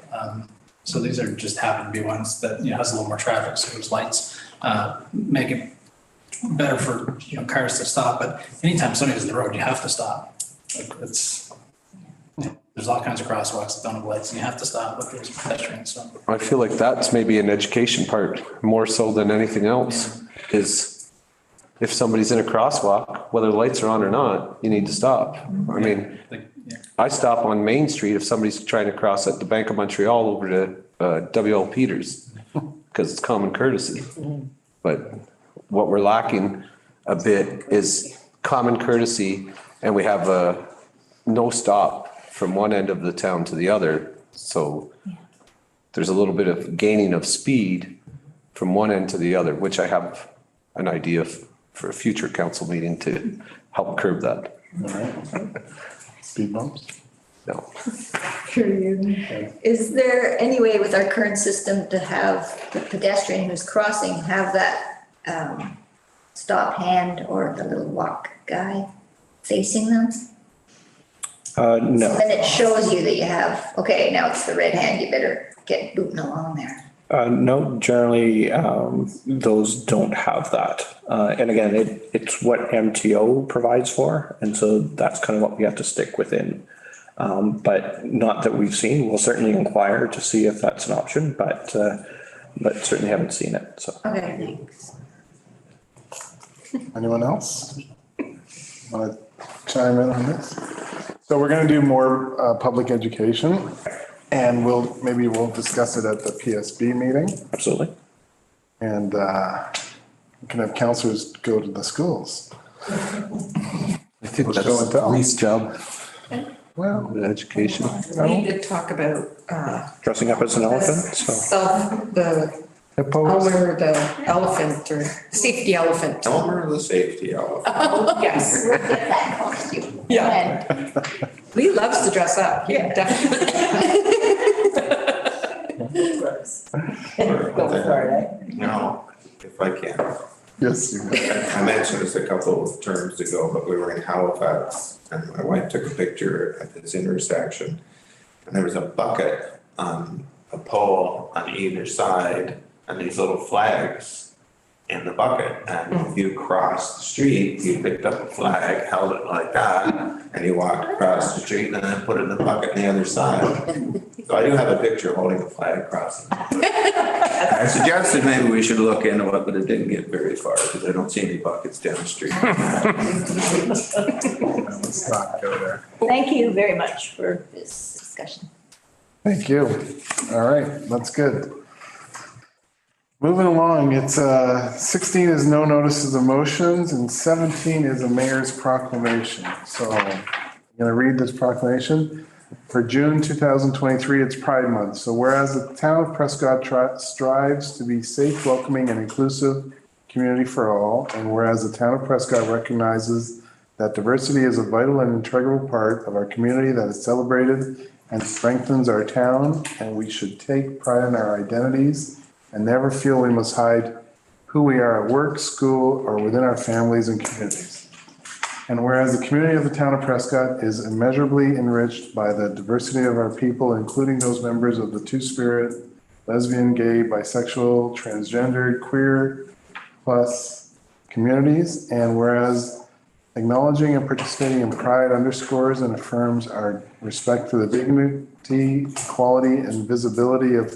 So these are just happen to be ones that, has a little more traffic. So there's lights, make it better for, cars to stop. But anytime somebody's in the road, you have to stop. There's all kinds of crosswalks that don't have lights, and you have to stop if there's pedestrians. So I feel like that's maybe an education part more so than anything else, is if somebody's in a crosswalk, whether the lights are on or not, you need to stop. I mean, I stop on Main Street if somebody's trying to cross at the Bank of Montreal over to WL Peters, because it's common courtesy. But what we're lacking a bit is common courtesy, and we have a no stop from one end of the town to the other. So there's a little bit of gaining of speed from one end to the other, which I have an idea for a future council meeting to help curb that. All right. Speed bumps? No. Is there any way with our current system to have the pedestrian who's crossing, have that stop hand or the little walk guy facing them? No. So then it shows you that you have, okay, now it's the red hand, you better get booting along there. No, generally, those don't have that. And again, it's what MTO provides for, and so that's kind of what we have to stick within. But not that we've seen. We'll certainly inquire to see if that's an option, but certainly haven't seen it, so. Okay, thanks. Anyone else want to chime in on this? So we're going to do more public education, and maybe we'll discuss it at the PSB meeting. Absolutely. And we can have counselors go to the schools. I think We'll show and that's tell. police job, Well, the education. We did talk about, Dressing up as an elephant, so. the hippos. Elmer, the elephant or safety elephant. Elmer the safety elephant. Yes, We'll get that costume. yeah. Lee loves to dress up. Yeah, definitely. Go for it. No, if I can. Yes, you can. I mentioned this a couple of terms ago, but we were in Halifax and my wife took a picture at this intersection. And there was a bucket on a pole on either side and these little flags in the bucket. And if you crossed the street, you picked up a flag, held it like that, and you walked across the street and then put it in the bucket on the other side. So I do have a picture holding the flag crossing. I suggested maybe we should look into it, but it didn't get very far because I don't see any buckets down the street. Let's not go there. Thank you very much for this discussion. Thank you. All right, that's good. Moving along, it's 16 is no notices of motions and 17 is a mayor's proclamation. So I'm going to read this proclamation. For June 2023, it's Pride Month. So whereas the town of Prescott strives to be safe, welcoming, and inclusive community for all, and whereas the town of Prescott recognizes that diversity is a vital and integral part of our community that is celebrated and strengthens our town, and we should take pride in our identities and never feel we must hide who we are at work, school, or within our families and communities. And whereas the community of the town of Prescott is immeasurably enriched by the diversity of our people, including those members of the Two-Spirit, lesbian, gay, bisexual, transgendered, queer, plus communities, and whereas acknowledging and participating in Pride underscores and affirms our respect for the dignity, equality, and visibility of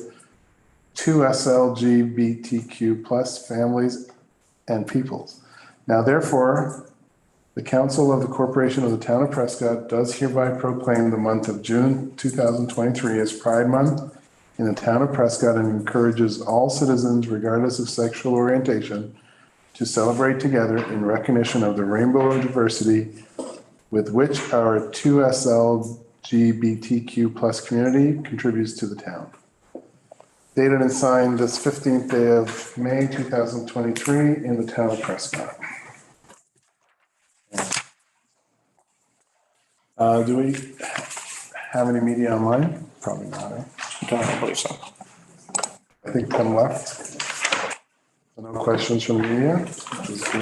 2SLGBTQ plus families and peoples. Now therefore, the Council of the Corporation of the Town of Prescott does hereby proclaim the month of June 2023 as Pride Month in the Town of Prescott and encourages all citizens, regardless of sexual orientation, to celebrate together in recognition of the rainbow of diversity with which our 2SLGBTQ plus community contributes to the town. Dated and signed this 15th day of May 2023 in the Town of Prescott. Do we have any media online? Probably not, eh? Don't believe so. I think 10 left. So no questions from the media, which is good.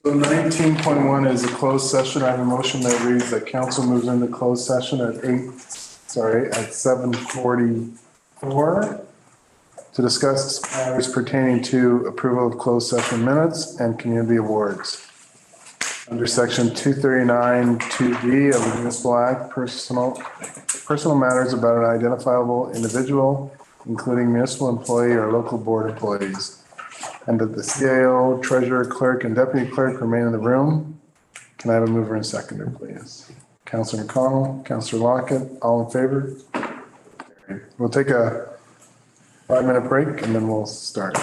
So 19.1 is a closed session. I have a motion that reads that council moves into closed session at 7:44 to discuss matters pertaining to approval of closed session minutes and community awards. Under section 239 2D of the Municipal Act, personal matters about an identifiable individual, including municipal employee or local board employees. And that the CAO, treasurer, clerk, and deputy clerk remain in the room. Can I have a mover and seconder, please? Councillor McConnell, Councillor Lockett, all in favor? We'll take a 5-minute break and then we'll start.